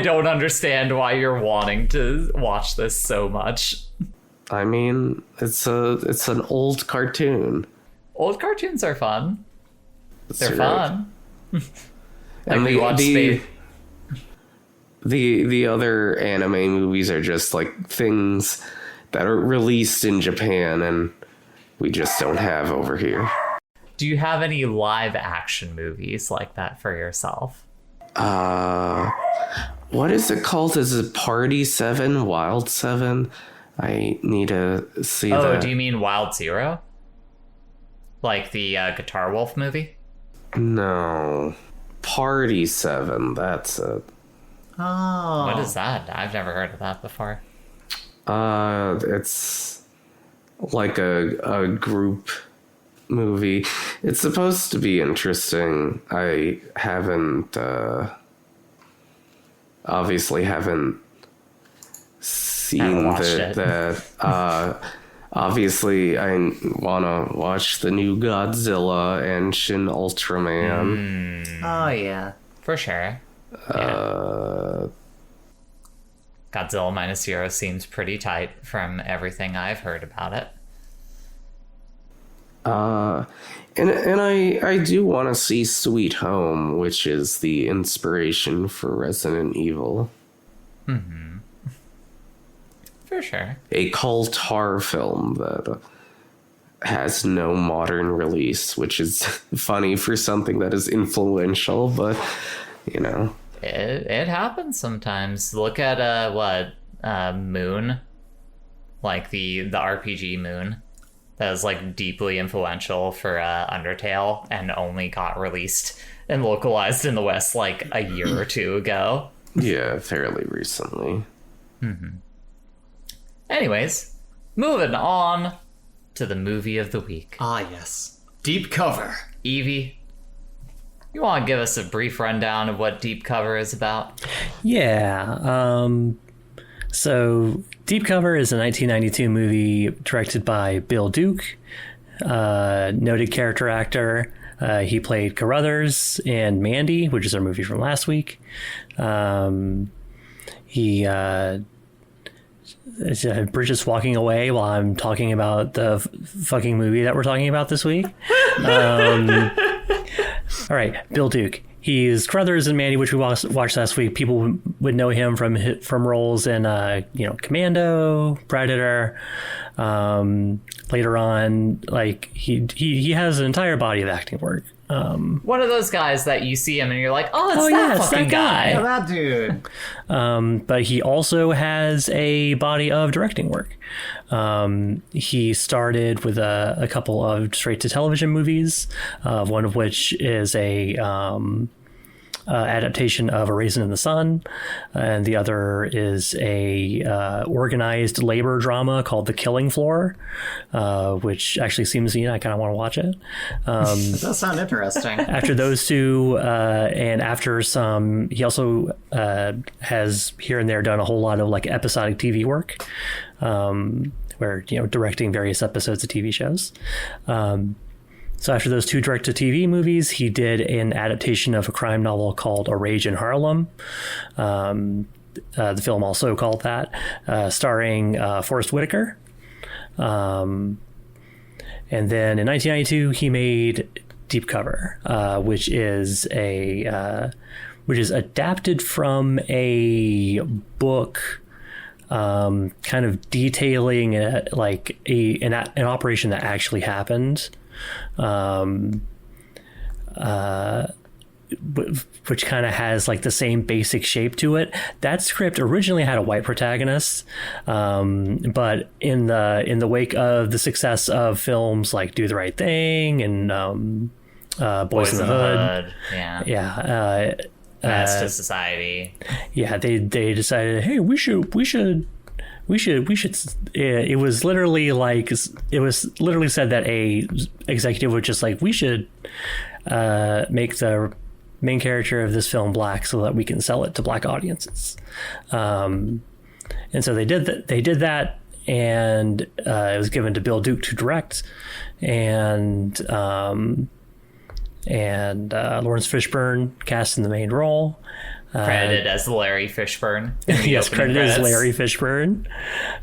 don't understand why you're wanting to watch this so much.
I mean, it's an old cartoon.
Old cartoons are fun. They're
right.
fun.
And the other anime movies are just like things that are released in Japan and we just don't have over here.
Do you have any live action movies like that for yourself?
What is it called? Is it Party 7? Wild 7? I need to see that.
Oh, do you mean Wild Zero? Like the Guitar Wolf movie?
No. Party 7, that's it.
Oh.
What is that? I've never heard of that before.
It's like a group movie. It's supposed to be interesting. I haven't, obviously haven't seen that. Obviously, I want to watch the new Godzilla and Shin Ultraman.
Oh, yeah.
For sure. Godzilla Minus Zero seems pretty tight from everything I've heard about it.
And I do want to see Sweet Home, which is the inspiration for Resident Evil.
Mm-hmm. For sure.
A cult horror film that has no modern release, which is funny for something that is influential, but, you know.
It happens sometimes. Look at Moon, like the RPG Moon, that was like deeply influential for Undertale and only got released and localized in the West like a year or two ago.
Yeah, fairly recently.
Anyways, moving on to the movie of the week.
Ah, yes. Deep Cover.
Evie, you want to give us a brief rundown of what Deep Cover is about?
Yeah. So Deep Cover is a 1992 movie directed by Bill Duke, noted character actor. He played Carruthers in Mandy, which is our movie from last week. Bridget's walking away while I'm talking about the fucking movie that we're talking about this week. All right, Bill Duke. He's Carruthers in Mandy, which we watched last week. People would know him from roles in, Commando, Predator. Later on, like he has an entire body of acting work.
One of those guys that you see him and you're like, oh, it's that
it's
fucking
that guy.
Yeah, that dude.
But he also has a body of directing work. He started with a couple of straight-to-television movies, one of which is a adaptation of A Raisin in the Sun, and the other is a organized labor drama called The Killing Floor, which actually seems, I kind of want to watch it.
That does sound interesting.
After those two, and after some, he also has here and there done a whole lot of like episodic TV work, where directing various episodes of TV shows. So after those two direct-to-TV movies, he did an adaptation of a crime novel called A Rage in Harlem. The film also called that, starring Forrest Whitaker. And then in 1992, he made Deep Cover, which is adapted from a book, kind of detailing an operation that actually happened. Which kind of has like the same basic shape to it. That script originally had a white protagonist, but in the wake of the success of films like Do the Right Thing and Boys in the Hood,
Mass to Society.
Yeah, they decided, hey, we should. It was literally said that a executive was just like, we should make the main character of this film black so that we can sell it to black audiences. And so they did that, and it was given to Bill Duke to direct, and Lawrence Fishburne cast in the main role.
Credited as Larry Fishburne.
Yes, credited as Larry Fishburne.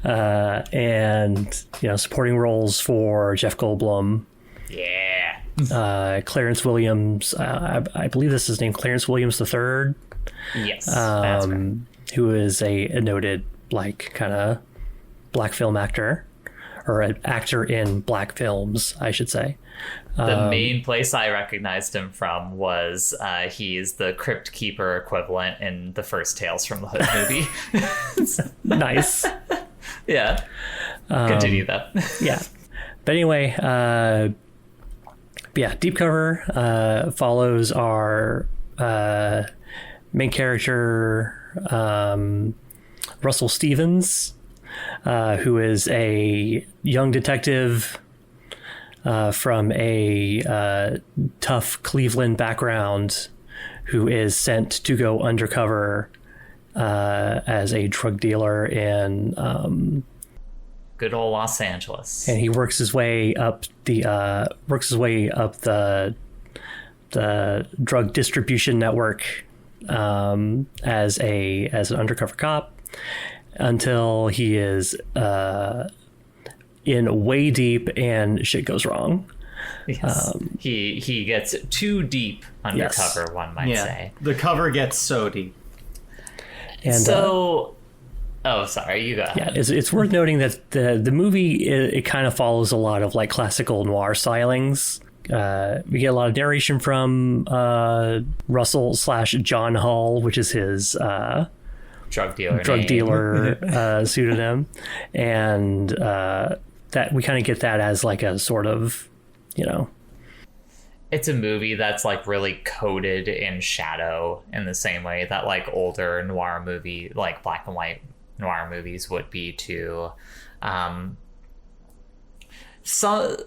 And, supporting roles for Jeff Goldblum.
Yeah.
Clarence Williams. I believe this is named Clarence Williams III.
Yes, that's right.
Who is a noted, kind of black film actor. Or an actor in black films, I should say.
The main place I recognized him from was he's the Crypt Keeper equivalent in the first Tales from the Hood movie.
Nice.
Yeah. Continue though.
Yeah. But anyway, Deep Cover follows our main character, Russell Stevens, who is a young detective from a tough Cleveland background, who is sent to go undercover as a drug dealer in
good old Los Angeles.
And he works his way up the drug distribution network as an undercover cop, until he is in way deep and shit goes wrong.
Yes. He gets too deep undercover, yes. One might say.
The cover gets so deep.
And
so Oh, sorry, you go ahead.
Yeah, it's worth noting that the movie, it kind of follows a lot of like classical noir stylings. We get a lot of narration from Russell/John Hall, which is his
Drug dealer
pseudonym, and that we kind of get that as like a sort of, you know,
it's a movie that's like really coated in shadow in the same way that like older noir movie, like black and white noir movies would be too. So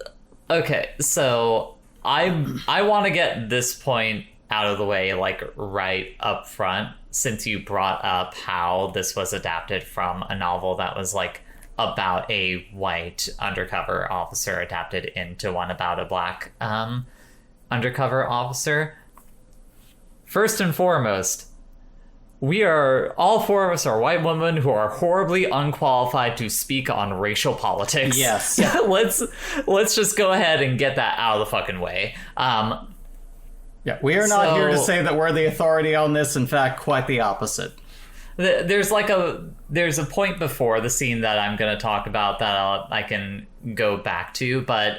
I want to get this point out of the way like right up front, since you brought up how this was adapted from a novel that was like about a white undercover officer adapted into one about a black undercover officer. First and foremost, all four of us are white women who are horribly unqualified to speak on racial politics.
Yes.
Let's just go ahead and get that out of the fucking way.
Yeah, we are not here to say that we're the authority on this. In fact, quite the opposite.
There's a point before the scene that I'm going to talk about that I can go back to, but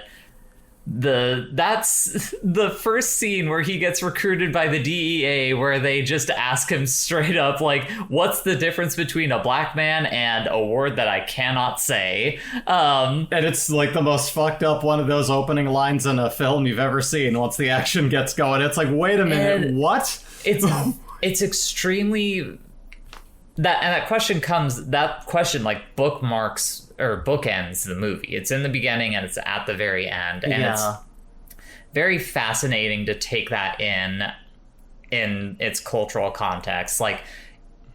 that's the first scene where he gets recruited by the DEA, where they just ask him straight up, like, what's the difference between a black man and a word that I cannot say?
And it's like the most fucked up one of those opening lines in a film you've ever seen. Once the action gets going, it's like, wait a minute, what?
It's extremely... That question like bookmarks or bookends the movie. It's in the beginning and it's at the very end, and it's very fascinating to take that in its cultural context. Like,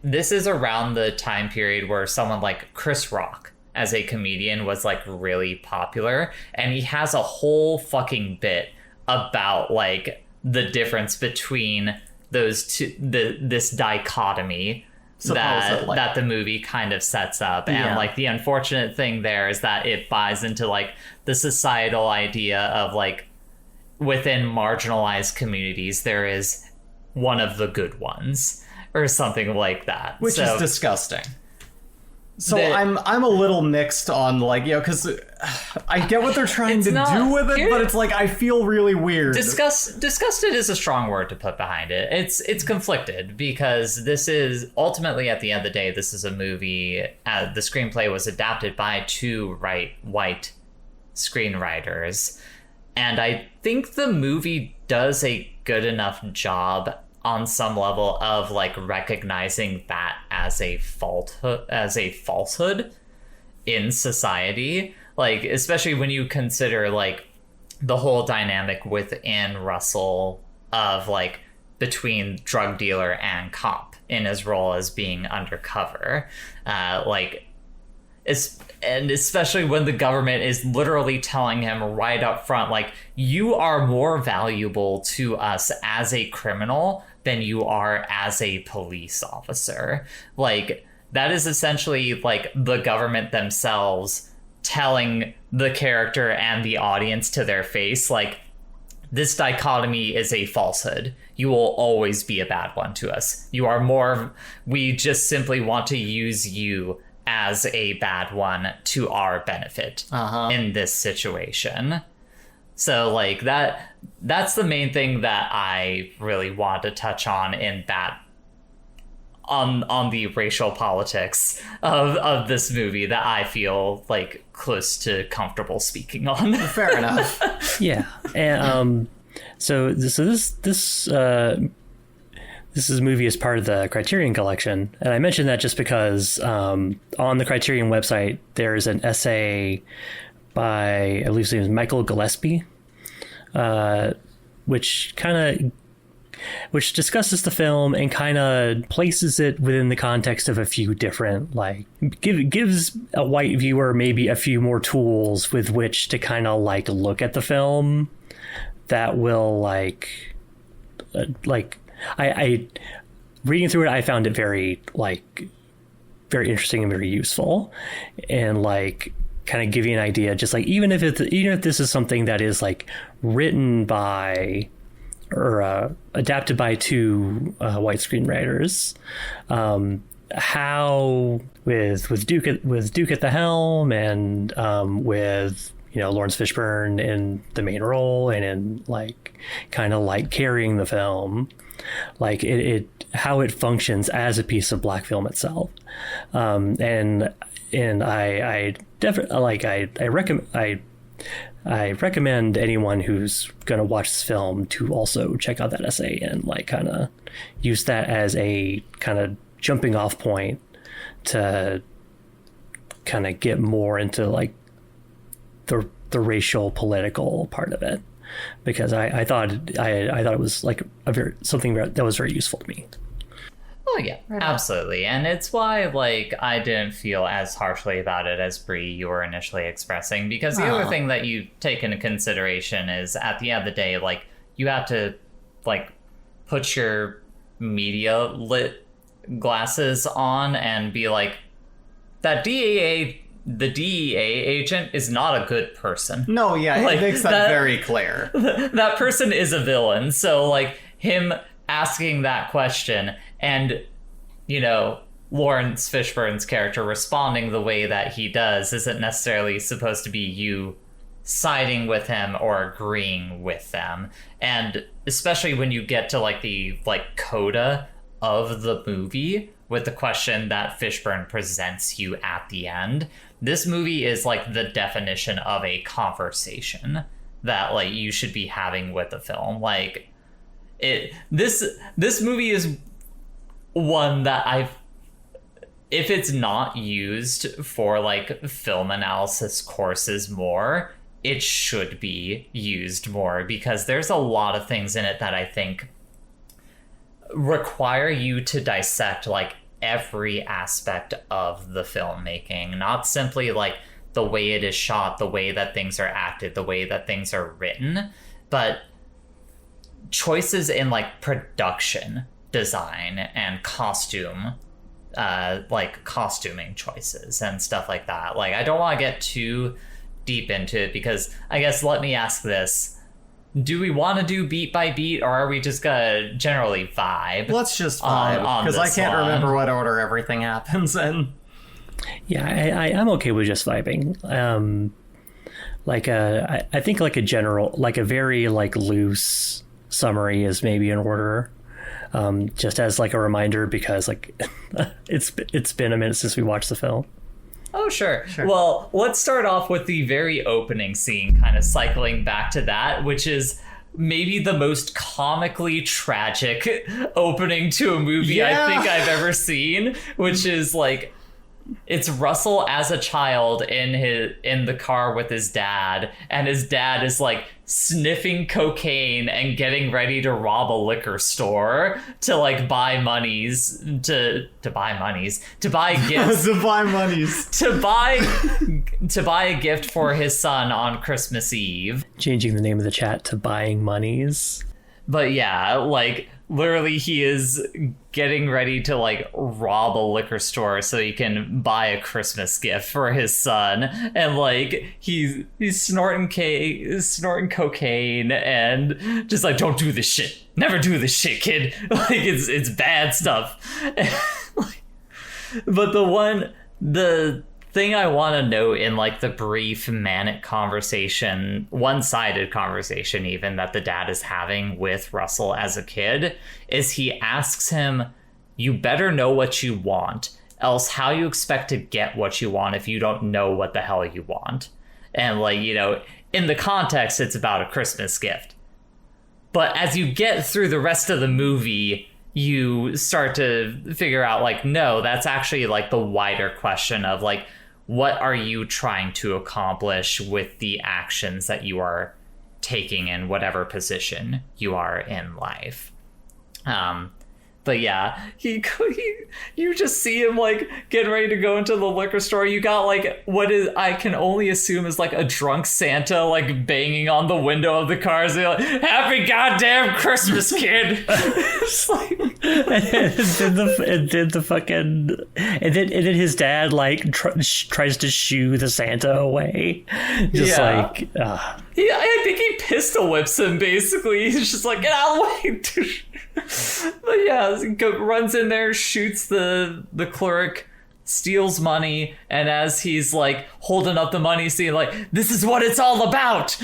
this is around the time period where someone like Chris Rock as a comedian was like really popular, and he has a whole fucking bit about like the difference between those two, this dichotomy that the movie kind of sets up. And like the unfortunate thing there is that it buys into like the societal idea of like within marginalized communities there is one of the good ones or something like that,
which is disgusting. So I'm a little mixed on like, because I get what they're trying to do with it, but it's like I feel really weird.
Disgusted is a strong word to put behind it. It's conflicted, because this is ultimately, at the end of the day, this is a movie. The screenplay was adapted by two white screenwriters, and I think the movie does a good enough job on some level of like recognizing that as a falsehood in society, like especially when you consider like the whole dynamic within Russell of like between drug dealer and cop in his role as being undercover, and especially when the government is literally telling him right up front, like, you are more valuable to us as a criminal than you are as a police officer. Like, that is essentially like the government themselves telling the character and the audience to their face, like, this dichotomy is a falsehood. You will always be a bad one to us. We just simply want to use you as a bad one to our benefit in this situation. So like that's the main thing that I really want to touch on in that on the racial politics of this movie that I feel like close to comfortable speaking on.
Fair enough.
Yeah. And so this movie is part of the Criterion Collection, and I mentioned that just because on the Criterion website there's an essay by, I believe his name is Michael Gillespie, which discusses the film and kind of places it within the context of a few different, like, gives a white viewer maybe a few more tools with which to kind of like look at the film that will I reading through it, I found it very interesting and very useful, and like kind of give you an idea, just like even if this is something that is like written by or adapted by two white screenwriters, how with Duke at the helm, and with Lawrence Fishburne in the main role and in like kind of like carrying the film, like it how it functions as a piece of black film itself, and I definitely like I recommend anyone who's going to watch this film to also check out that essay and like kind of use that as a kind of jumping off point to kind of get more into like the racial political part of it, because I thought it was like something that was very useful to me.
Oh yeah, absolutely. And it's why like I didn't feel as harshly about it as Bree you were initially expressing, because the other thing that you take into consideration is at the end of the day, like you have to like put your media lit glasses on and be like, the DEA agent is not a good person.
No, yeah,
like,
it makes that very clear.
That person is a villain. So like him asking that question and, Lawrence Fishburne's character responding the way that he does isn't necessarily supposed to be you siding with him or agreeing with them. And especially when you get to like the like coda of the movie with the question that Fishburne presents you at the end, this movie is like the definition of a conversation that like you should be having with the film. Like this movie is one that if it's not used for like film analysis courses more, it should be used more, because there's a lot of things in it that I think require you to dissect like every aspect of the filmmaking, not simply like the way it is shot, the way that things are acted, the way that things are written, but choices in like production design and costume, like costuming choices and stuff like that. Like I don't want to get too deep into it, because I guess let me ask this: do we want to do beat by beat, or are we just gonna generally vibe?
Let's just vibe, because I can't remember what order everything happens in.
Yeah, I'm okay with just vibing. I think like a general, like a very like loose summary is maybe in order, just as like a reminder, because like it's been a minute since we watched the film.
Oh, sure. Well, let's start off with the very opening scene, kind of cycling back to that, which is maybe the most comically tragic opening to a movie I think I've ever seen, which is like, it's Russell as a child in the car with his dad, and his dad is like sniffing cocaine and getting ready to rob a liquor store to like buy monies to buy gifts
to buy monies
to buy a gift for his son on Christmas Eve.
Changing the name of the chat to Buying Monies.
But yeah, like literally he is getting ready to like rob a liquor store so he can buy a Christmas gift for his son, and like he's snorting cocaine and just like, don't do this shit, never do this shit, kid. Like it's bad stuff. But the thing I want to note in like the brief manic conversation, one-sided conversation even, that the dad is having with Russell as a kid, is he asks him, you better know what you want, else how you expect to get what you want if you don't know what the hell you want. And like, in the context, it's about a Christmas gift. But as you get through the rest of the movie, you start to figure out like, no, that's actually like the wider question of like, what are you trying to accomplish with the actions that you are taking in whatever position you are in life? But yeah, you just see him like getting ready to go into the liquor store. You got like what is, I can only assume is like a drunk Santa like banging on the window of the cars. They're like, "Happy goddamn Christmas, kid!" It's like,
and then his dad like tries to shoo the Santa away. Like,
I think he pistol whips him. Basically, he's just like, "Get out of the way." But yeah, runs in there, shoots the clerk, steals money, and as he's like holding up the money, seeing like, this is what it's all about.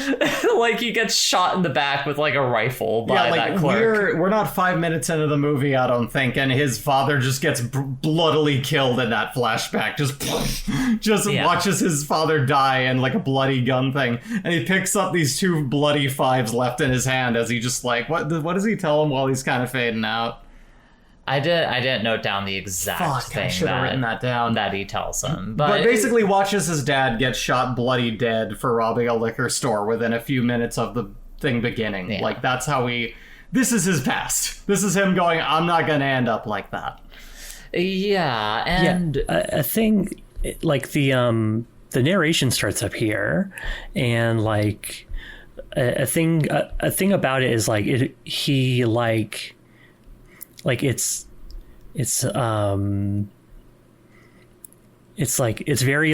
Like he gets shot in the back with like a rifle by that clerk.
We're not 5 minutes into the movie, I don't think, and his father just gets bloodily killed in that flashback. Just watches his father die in like a bloody gun thing, and he picks up these 2 bloody 5s left in his hand as he just like, what does he tell him while he's kind of fading out?
I didn't note down the exact thing. I should have written that down. That he tells him.
But basically watches his dad get shot bloody dead for robbing a liquor store within a few minutes of the thing beginning. Yeah. Like, that's how this is his past. This is him going, I'm not going to end up like that.
Yeah, and...
a thing, like, the narration starts up here, and, like, a thing about it is, like, it's very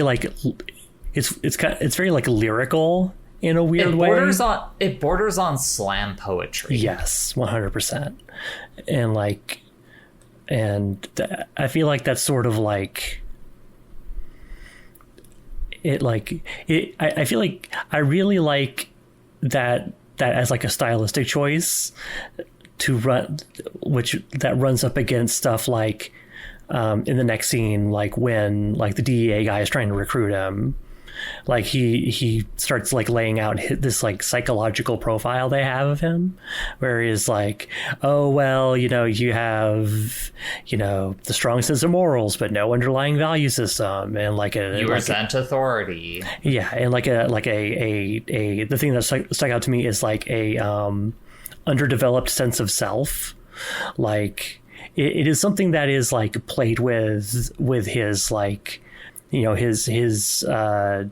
lyrical in a weird way.
It borders on slam poetry.
Yes, 100%. And I feel like that's sort of like it. I feel like I really like that as like a stylistic choice to run, that runs up against stuff like in the next scene, like when like the DEA guy is trying to recruit him, like he starts like laying out this like psychological profile they have of him, where he's like, oh well, you have the strong sense of morals but no underlying value system, and you
resent authority.
Yeah, and the thing that stuck out to me is like a underdeveloped sense of self. Like it is something that is like played with his like his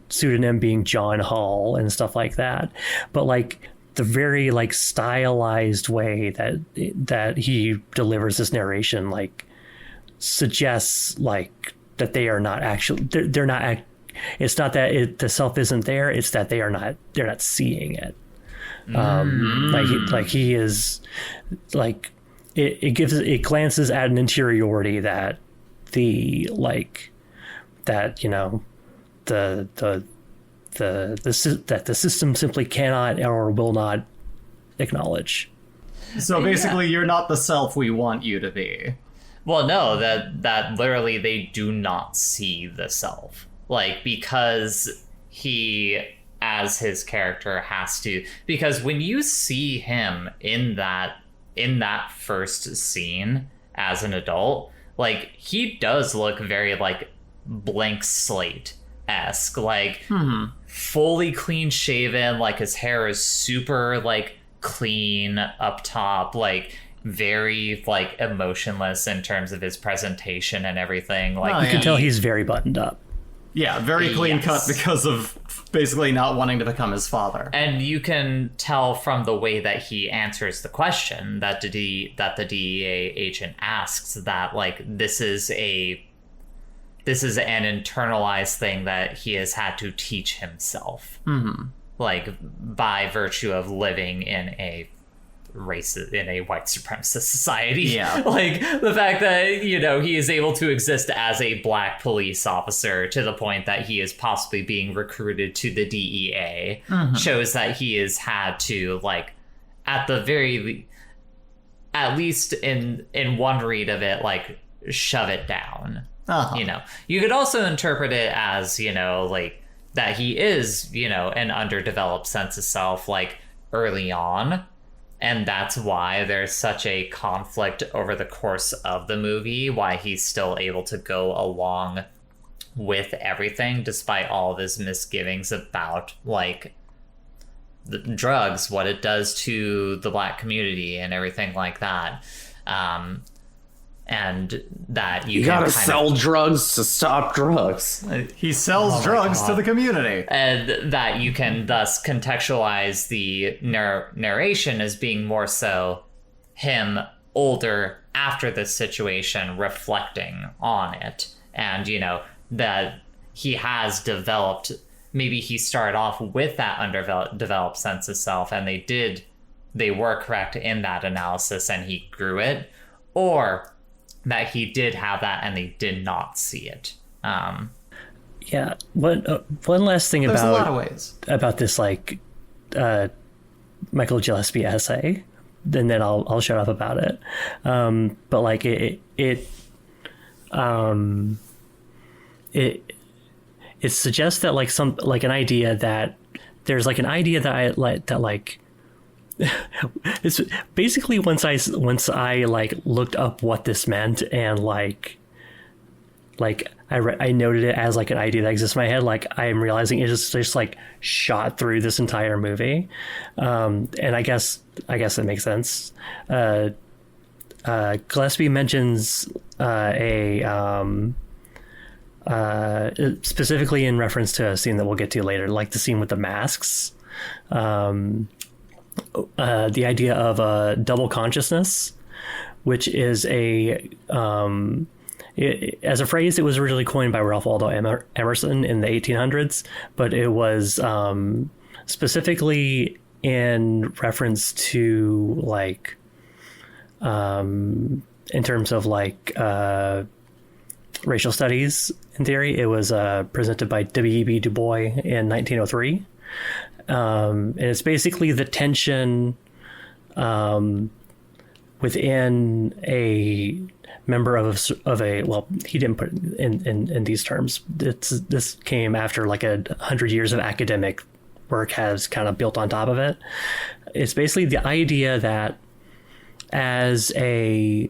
pseudonym being John Hall and stuff like that, but like the very like stylized way that he delivers this narration like suggests like that they are not actually they're not it's not that the self isn't there, it's that they're not seeing it. He is like it glances at an interiority that the system simply cannot or will not acknowledge.
So basically, you're not the self we want you to be.
Well, no, that literally they do not see the self, like, because he, as his character, has to, because when you see him in that first scene as an adult, like he does look very like blank slate-esque, like fully clean shaven, like his hair is super like clean up top, like very like emotionless in terms of his presentation and everything. Like
you can tell he's very buttoned up.
Yeah, very clean cut because of basically not wanting to become his father.
And you can tell from the way that he answers the question that the DEA agent asks that like this is an internalized thing that he has had to teach himself, like by virtue of living in a white supremacist society. Yeah. Like the fact that, he is able to exist as a black police officer to the point that he is possibly being recruited to the DEA shows that he has had to, like, at least in one read of it, like, shove it down. You could also interpret it as, like that he is, an underdeveloped sense of self, like early on. And that's why there's such a conflict over the course of the movie, why he's still able to go along with everything despite all of his misgivings about, like, the drugs, what it does to the black community and everything like that. And that you
gotta sell drugs to stop drugs.
He sells drugs to the community.
And that you can thus contextualize the narration as being more so him older after this situation, reflecting on it. And, that he has developed, maybe he started off with that underdeveloped sense of self, and they did they were correct in that analysis and he grew it, or that he did have that and they did not see it.
Yeah. One last thing
There's a lot of
about
ways.
this Michael Gillespie essay, and then I'll shut up about it. But like it suggests that like an idea that there's like an idea that I like that like it's basically once I like looked up what this meant and like I noted it as like an idea that exists in my head. Like I'm realizing it just like shot through this entire movie, and I guess it makes sense. Gillespie mentions specifically in reference to a scene that we'll get to later, like the scene with the masks. The idea of a double consciousness, which is as a phrase, it was originally coined by Ralph Waldo Emerson in the 1800s, but it was specifically in reference to like, in terms of like racial studies in theory. It was presented by W.E.B. Du Bois in 1903. And it's basically the tension within a member of a well, he didn't put it in these terms. This came after like 100 years of academic work has kind of built on top of it. It's basically the idea that as a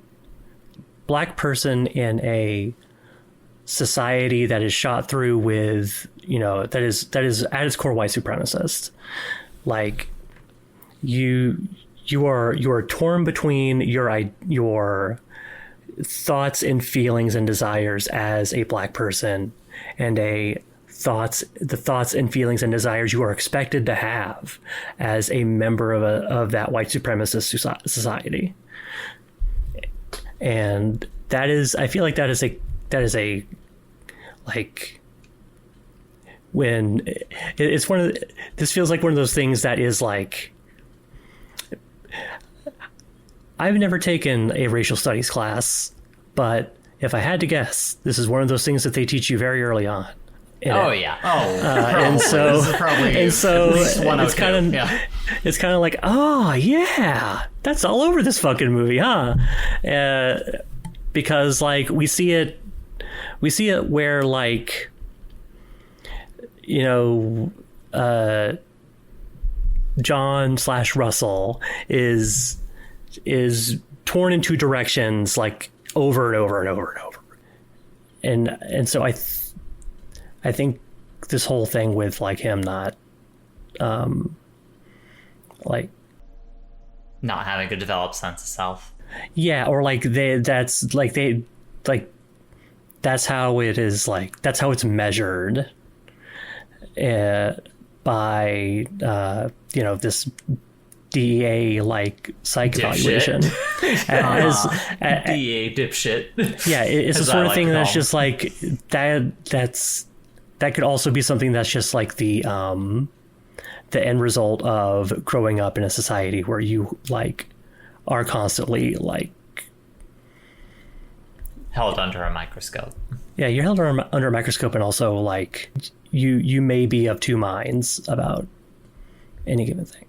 black person in a society that is shot through with, that is at its core white supremacist, like you are torn between your thoughts and feelings and desires as a black person and the thoughts and feelings and desires you are expected to have as a member of that white supremacist society. And that is, I feel like that is a like, when it's this feels like one of those things that is like, I've never taken a racial studies class, but if I had to guess, this is one of those things that they teach you very early on.
Yeah.
And so
it's
kind of like, oh yeah, that's all over this fucking movie, huh? Because like we see it where like, John/Russell is torn in two directions like over and over and over and over, and so I think this whole thing with like him not like
not having a developed sense of self,
or like that's how it is, like that's how it's measured by this DEA like psych evaluation.
DEA dipshit.
Yeah, it's the sort of thing that's just like that could also be something that's just like the end result of growing up in a society where you like are constantly like
held under a microscope.
Yeah, you're held under a microscope, and also like you may be of two minds about any given thing.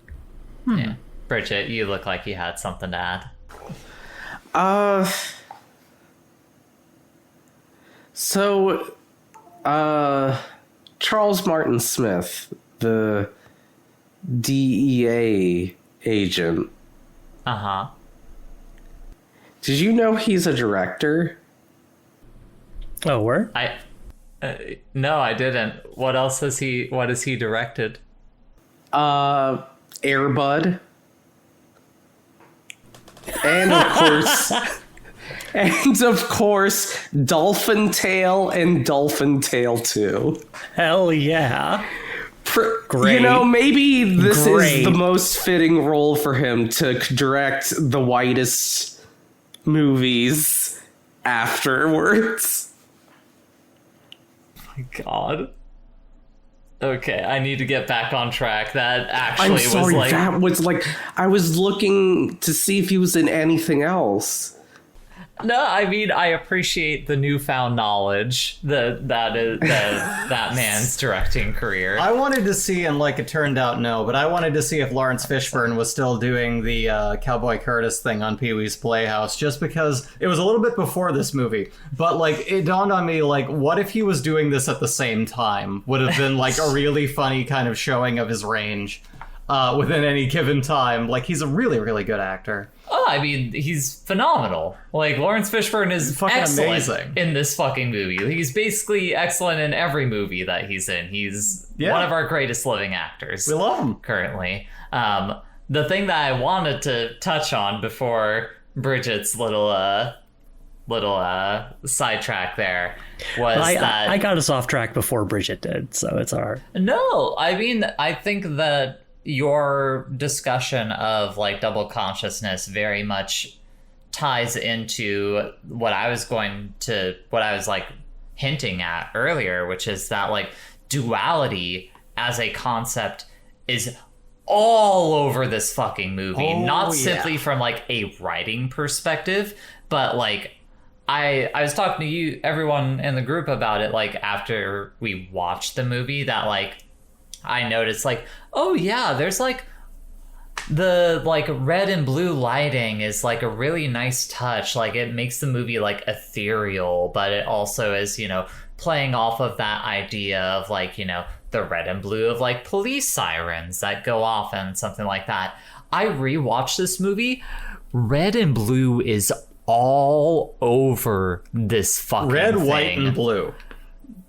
Yeah. Bridget, you look like you had something to add.
So Charles Martin Smith, the DEA agent.
Uh-huh.
Did you know he's a director?
Oh, where?
No, I didn't. What has he directed?
Air Bud. And of course, Dolphin Tale and Dolphin Tale 2.
Hell yeah.
Great. Maybe this is the most fitting role for him to direct the whitest movies afterwards.
My God. Okay, I need to get back on track. That actually
I'm sorry,
was like...
that was like, I was looking to see if he was in anything else.
No, I mean, I appreciate the newfound knowledge that man's directing career.
I wanted to see, and like it turned out no, but I wanted to see if Lawrence Fishburne was still doing the Cowboy Curtis thing on Pee-wee's Playhouse, just because it was a little bit before this movie. But like, it dawned on me, like, what if he was doing this at the same time? Would have been like a really funny kind of showing of his range within any given time. Like, he's a really, really good actor.
Oh, I mean, he's phenomenal. Like, Lawrence Fishburne is
fucking
excellent
amazing
in this fucking movie. He's basically excellent in every movie that he's in. He's one of our greatest living actors.
We love him.
Currently. The thing that I wanted to touch on before Bridget's little sidetrack there was that...
I got us off track before Bridget did, so it's all right.
No, I mean, I think that your discussion of like double consciousness very much ties into what I was like hinting at earlier, which is that like duality as a concept is all over this fucking movie. Not simply from like a writing perspective, but like I was talking to you, everyone in the group, about it like after we watched the movie, that like I noticed like, oh yeah, there's like the like red and blue lighting is like a really nice touch. Like it makes the movie like ethereal, but it also is, you know, playing off of that idea of like, you know, the red and blue of like police sirens that go off and something like that. I rewatched this movie. Red and blue is all over this fucking
red,
thing.
white, and blue.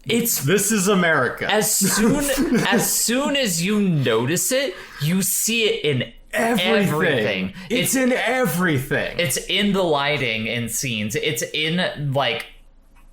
This is America.
As soon as you notice it, you see it in everything.
It's in everything.
It's in the lighting in scenes. It's in like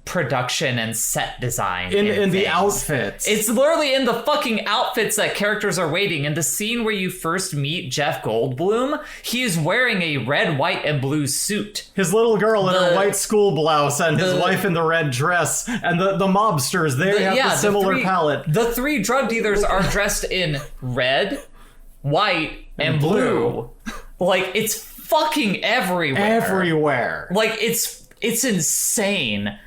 production and set design.
In the outfits.
It's literally in the fucking outfits that characters are wearing. In the scene where you first meet Jeff Goldblum, he is wearing a red, white, and blue suit.
His little girl in her white school blouse and his wife in the red dress, and the mobsters, they have the similar palette.
The three drug dealers are dressed in red, white, and blue. Like, it's fucking everywhere. Like, it's insane.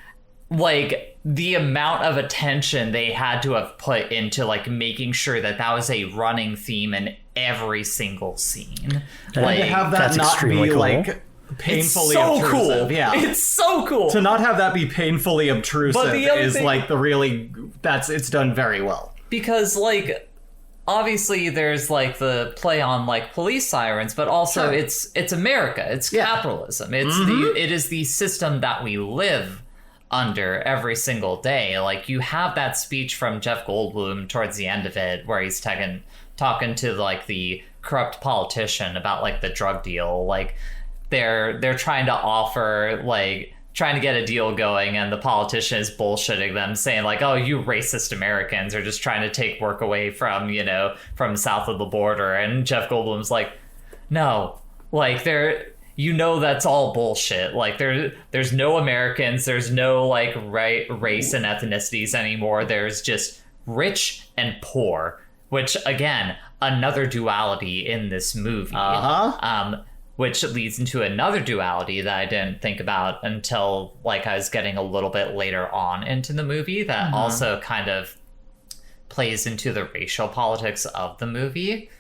Like, the amount of attention they had to have put into like making sure that was a running theme in every single scene. Like,
to have that not be
cool.
Like painfully
so
obtrusive.
Cool.
Yeah,
it's so cool.
To not have that be painfully obtrusive is
thing,
like the really it's done very well.
Because like obviously there's like the play on like police sirens, but also it's America. It's capitalism. It's it is the system that we live under every single day. Like, you have that speech from Jeff Goldblum towards the end of it where he's talking to like the corrupt politician about like the drug deal. Like they're trying to offer like trying to get a deal going, and the politician is bullshitting them, saying like, oh, you racist Americans are just trying to take work away from, you know, from south of the border. And Jeff Goldblum's like, no, like you know, that's all bullshit. Like there's no Americans, there's no like race and ethnicities anymore. There's just rich and poor, which again, another duality in this movie. Which leads into another duality that I didn't think about until like I was getting a little bit later on into the movie, that also kind of plays into the racial politics of the movie.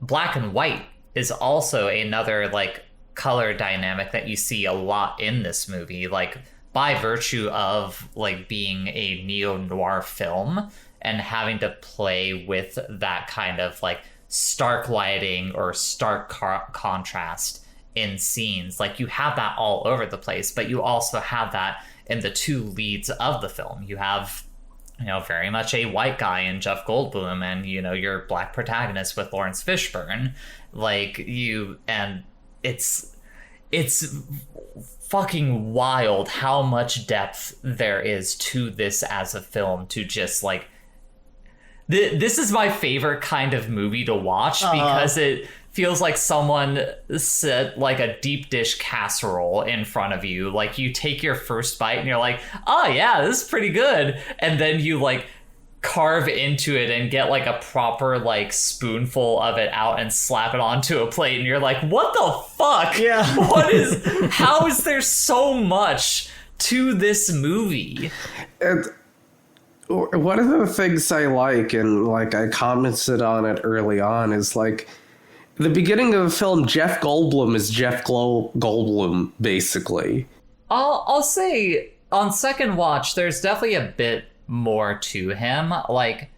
Black and white is also another like color dynamic that you see a lot in this movie, like by virtue of like being a neo-noir film and having to play with that kind of like stark lighting or stark contrast in scenes. Like, you have that all over the place, but you also have that in the two leads of the film. You have, you know, very much a white guy in Jeff Goldblum, and, you know, your black protagonist with Lawrence Fishburne. Like, it's fucking wild how much depth there is to this as a film, to just like, this is my favorite kind of movie to watch because it feels like someone set like a deep dish casserole in front of you. Like, you take your first bite and you're like, oh yeah, this is pretty good. And then you like carve into it and get like a proper like spoonful of it out and slap it onto a plate, and you're like, what the fuck?
Yeah.
How is there so much to this movie?
And one of the things I like, and like I commented on it early on, is like the beginning of the film, Jeff Goldblum is Goldblum, basically.
I'll say on second watch, there's definitely a bit more to him. Like,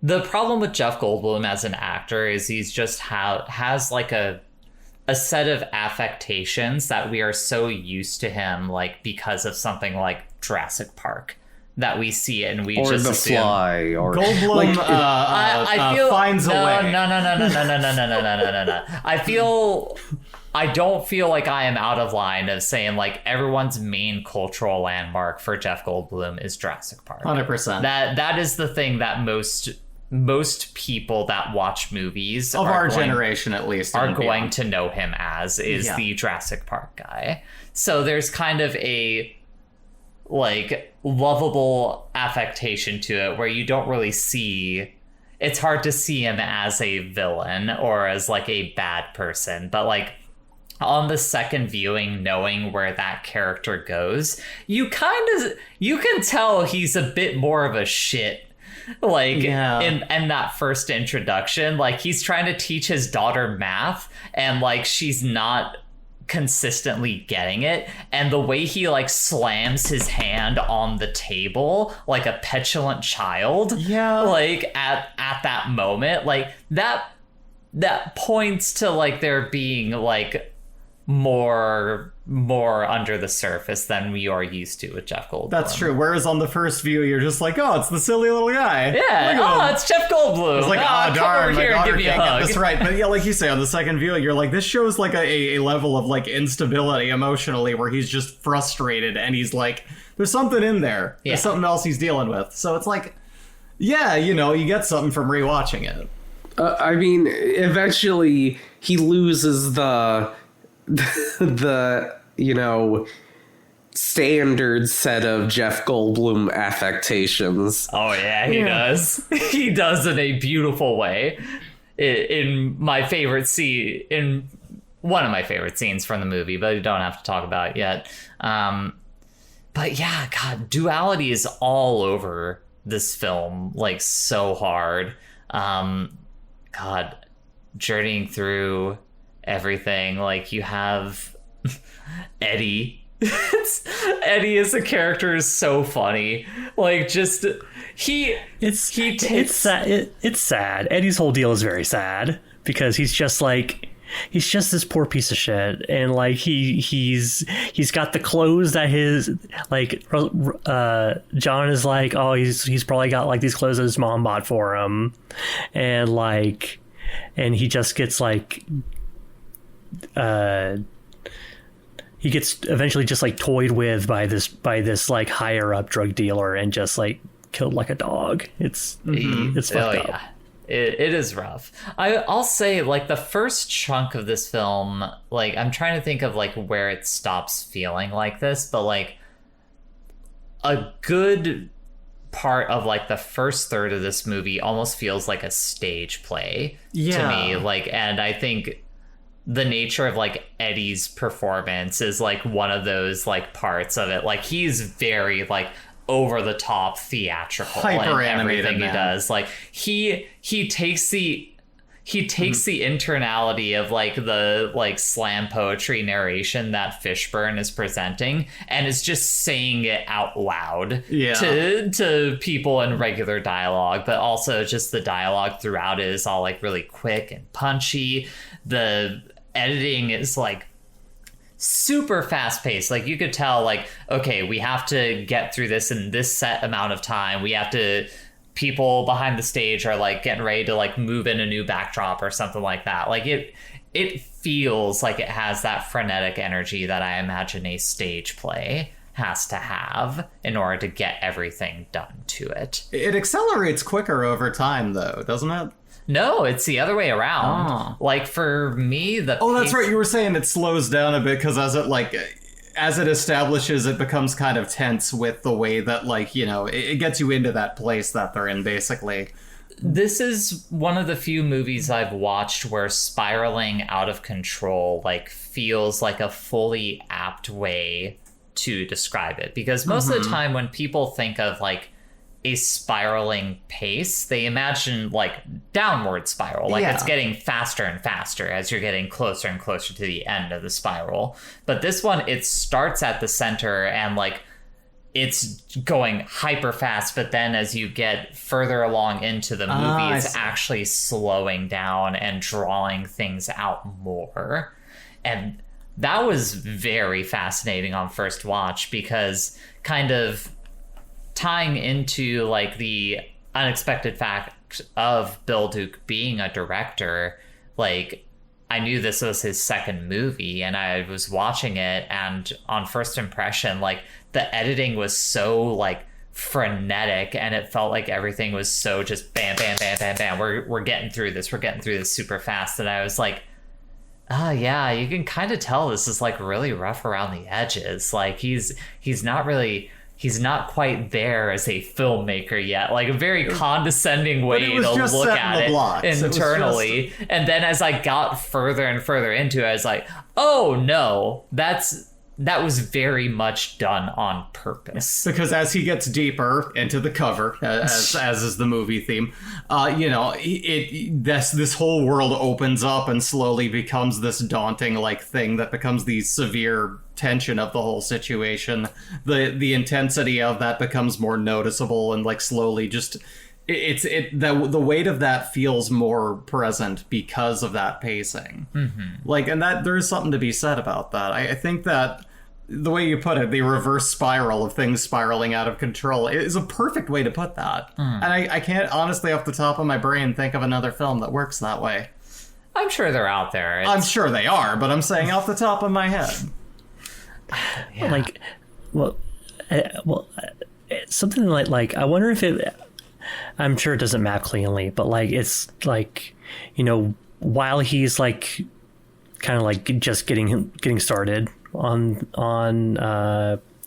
the problem with Jeff Goldblum as an actor is he's just has like a set of affectations that we are so used to him, like because of something like Jurassic Park, that we see it and we
Or
just
The
assume.
Fly, or
Goldblum
I feel
finds a way.
No. I don't feel like I am out of line of saying like everyone's main cultural landmark for Jeff Goldblum is Jurassic Park.
100%.
That is the thing that most people that watch movies
Of our generation, at least,
are
and
going
beyond.
to know him as is the Jurassic Park guy. So there's kind of a like lovable affectation to it where you don't really see, it's hard to see him as a villain or as like a bad person, but like on the second viewing, knowing where that character goes, you can tell he's a bit more of a shit. Like in that first introduction, like he's trying to teach his daughter math and like she's not consistently getting it, and the way he like slams his hand on the table like a petulant child, like at that moment, like that points to like there being like more under the surface than we are used to with Jeff Goldblum.
That's true. Whereas on the first view, you're just like, oh, it's the silly little guy.
Yeah. It's Jeff Goldblum.
It's like,
come
darn,
over
my
here and
daughter
give me a
can't
hug.
get this right. But yeah, like you say, on the second view, you're like, this shows like a level of like instability emotionally where he's just frustrated and he's like, there's something in there.
Yeah.
There's something else he's dealing with. So it's like, yeah, you know, you get something from rewatching it.
I mean, eventually he loses the you know, standard set of Jeff Goldblum affectations.
Oh yeah, he does. He does in a beautiful way. In my favorite scene, in one of my favorite scenes from the movie, but we don't have to talk about it yet. But yeah, God, duality is all over this film, like so hard. God, journeying through everything, like you have Eddie. Eddie as a character is so funny. Like, just
It's sad. Eddie's whole deal is very sad because he's just this poor piece of shit, and like he's got the clothes that his like John is like, oh, he's probably got like these clothes that his mom bought for him, and he just gets like he gets eventually just like toyed with by this like higher up drug dealer and just like killed like a dog. It's fucked up.
Yeah. It is rough. I'll say, like, the first chunk of this film, like, I'm trying to think of like where it stops feeling like this, but like a good part of like the first third of this movie almost feels like a stage play to me. Like, and I think the nature of like Eddie's performance is like one of those like parts of it. Like, he's very like over the top theatrical
Hyper
in
animated,
everything
man.
he does. Like he takes the internality of like the like slam poetry narration that Fishburne is presenting and is just saying it out loud to people in regular dialogue, but also just the dialogue throughout it is all like really quick and punchy. The editing is like super fast paced. Like, you could tell, like, okay, we have to get through this in this set amount of time. We have to, people behind the stage are like getting ready to like move in a new backdrop or something like that. Like, it feels like it has that frenetic energy that I imagine a stage play has to have in order to get everything done to it.
It accelerates quicker over time, though, doesn't it?
No, it's the other way around. Like, for me,
Oh, that's right. You were saying it slows down a bit because as it like as it establishes, it becomes kind of tense with the way that, like, you know, it gets you into that place that they're in, basically.
This is one of the few movies I've watched where spiraling out of control, like, feels like a fully apt way to describe it. Because most of the time when people think of, like, a spiraling pace, they imagine, like, downward spiral. Like, it's getting faster and faster as you're getting closer and closer to the end of the spiral. But this one, it starts at the center and, like, it's going hyper fast, but then as you get further along into the movie, it's actually slowing down and drawing things out more. And that was very fascinating on first watch, because kind of tying into, like, the unexpected fact of Bill Duke being a director, like, I knew this was his second movie, and I was watching it, and on first impression, like, the editing was so, like, frenetic, and it felt like everything was so just bam, bam, bam, bam, bam. We're getting through this. We're getting through this super fast. And I was like, yeah, you can kind of tell this is, like, really rough around the edges. Like, he's not quite there as a filmmaker yet. Like, a very condescending way to look at it internally. And then as I got further and further into it, I was like, oh no, that was very much done on purpose.
Because as he gets deeper into the cover, as is the movie theme, you know, this whole world opens up and slowly becomes this daunting, like, thing that becomes the severe tension of the whole situation. The intensity of that becomes more noticeable, and, like, slowly just the weight of that feels more present because of that pacing. Like, and that there's something to be said about that. I think that the way you put it, the reverse spiral of things spiraling out of control, is a perfect way to put that. And I can't honestly off the top of my brain think of another film that works that way.
I'm sure they're out there.
I'm sure they are, but I'm saying off the top of my head.
Yeah. Like, something like I wonder if it. I'm sure it doesn't map cleanly, but, like, it's like, you know, while he's, like, kind of, like, just getting started on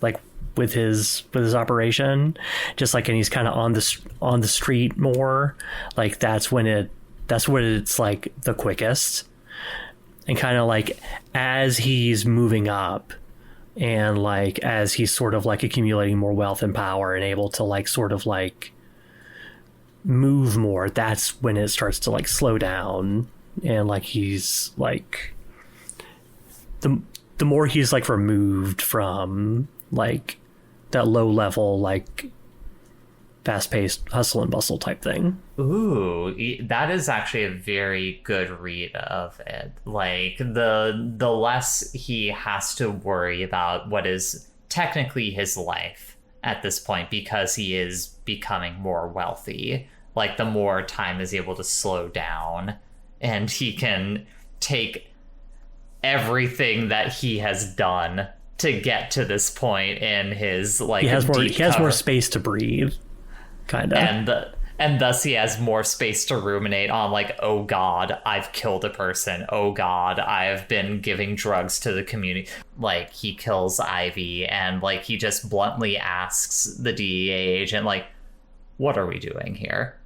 like with his operation, just like, and he's kind of on the street more, like, that's when it's, like, the quickest, and kind of, like, as he's moving up, and, like, as he's sort of, like, accumulating more wealth and power and able to, like, sort of, like, move more, that's when it starts to, like, slow down, and, like, he's, like, the more he's, like, removed from, like, that low level, like, fast-paced hustle and bustle type thing.
Ooh, that is actually a very good read of it. Like, the less he has to worry about what is technically his life at this point, because he is becoming more wealthy, like, the more time is able to slow down, and he can take everything that he has done to get to this point in his, like,
he has more space to breathe, kind of,
and thus he has more space to ruminate on, like, oh god, I've killed a person, oh god, I've been giving drugs to the community. Like, he kills Ivy, and, like, he just bluntly asks the DEA agent, like, what are we doing here?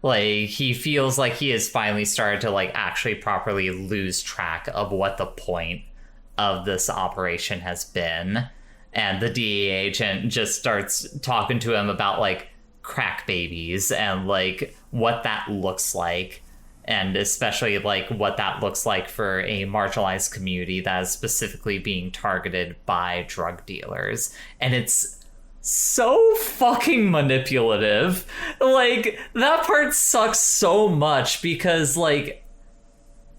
Like, he feels like he has finally started to, like, actually properly lose track of what the point of this operation has been. And the DEA agent just starts talking to him about, like, crack babies and, like, what that looks like. And especially, like, what that looks like for a marginalized community that is specifically being targeted by drug dealers. And it's so fucking manipulative. Like, that part sucks so much, because, like,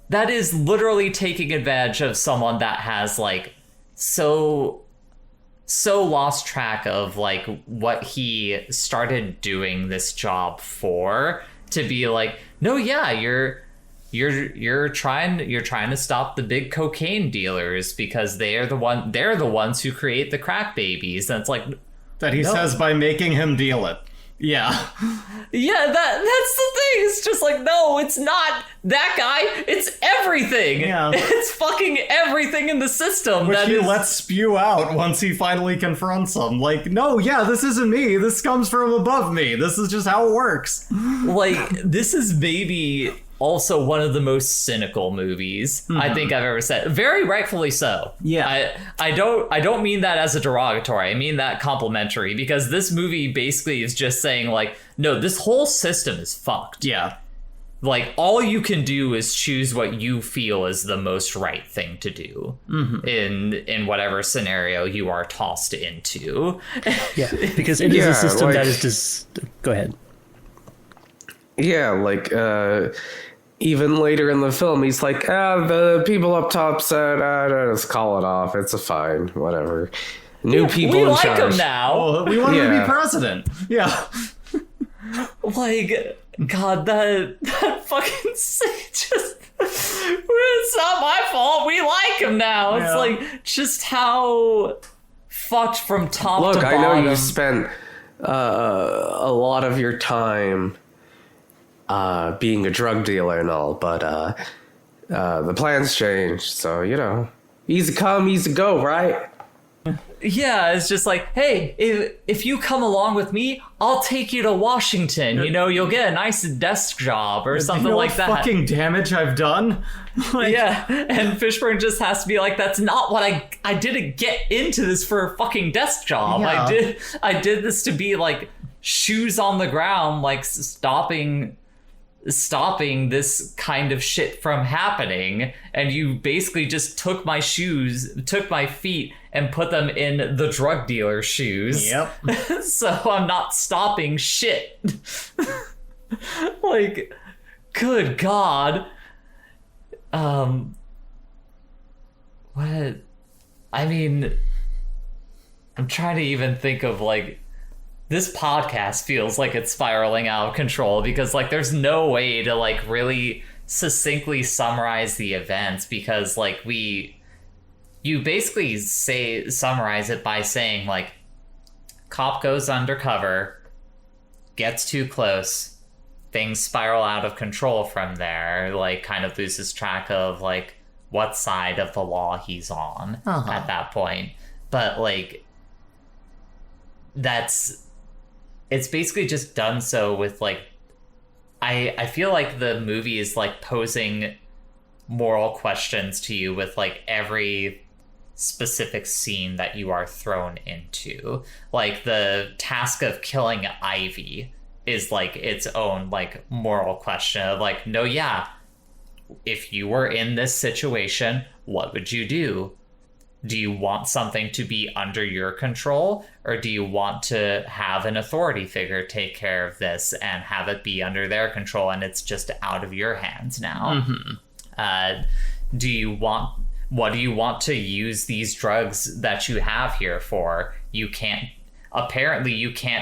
that is literally taking advantage of someone that has, like, so lost track of, like, what he started doing this job for, to be like, no, yeah, you're trying to stop the big cocaine dealers because they're the ones who create the crack babies. And it's like,
that he says by making him deal it. Yeah.
Yeah, that's the thing. It's just like, no, it's not that guy. It's everything.
Yeah.
It's fucking everything in the system.
Which
that
he
is...
lets spew out once he finally confronts him. Like, no, yeah, this isn't me. This comes from above me. This is just how it works.
Like, this is maybe also one of the most cynical movies I think I've ever said. Very rightfully so.
Yeah.
I don't mean that as a derogatory. I mean that complimentary, because this movie basically is just saying, like, no, this whole system is fucked.
Yeah.
Like, all you can do is choose what you feel is the most right thing to do in whatever scenario you are tossed into.
Yeah, because it is a system
like-
that is just... Go ahead.
Yeah, like, even later in the film, he's like, the people up top said, just call it off. It's a fine, whatever. New people
We
in
like
charge.
him now.
Oh, we want him to
Yeah.
be president. Yeah.
Like, God, that fucking just... It's not my fault. We like him now. It's
Yeah.
like, just how fucked from top
Look,
to
I
bottom.
know you spent a lot of your time being a drug dealer and all, but the plans changed, so, you know, easy come, easy go, right?
Yeah, it's just like, hey, if you come along with me, I'll take you to Washington. You know, you'll get a nice desk job or something
You know
like
what
that.
fucking damage I've done? Like,
Yeah, and Fishburne just has to be like, that's not what I didn't get into this for a fucking desk job.
Yeah.
I did this to be like shoes on the ground, like stopping this kind of shit from happening, and you basically just took my feet and put them in the drug dealer's shoes.
Yep.
So I'm not stopping shit. Like, good God. What? I mean, I'm trying to even think of, like, this podcast feels like it's spiraling out of control, because, like, there's no way to, like, really succinctly summarize the events, because, like, you basically summarize it by saying, like, cop goes undercover, gets too close, things spiral out of control from there, like, kind of loses track of, like, what side of the law he's on at that point. But, like, it's basically just done so with, like, I feel like the movie is, like, posing moral questions to you with, like, every specific scene that you are thrown into. Like, the task of killing Ivy is, like, its own, like, moral question of, like, no, yeah, if you were in this situation, what would you do? Do you want something to be under your control, or do you want to have an authority figure take care of this and have it be under their control and it's just out of your hands now? What do you want to use these drugs that you have here for? You can't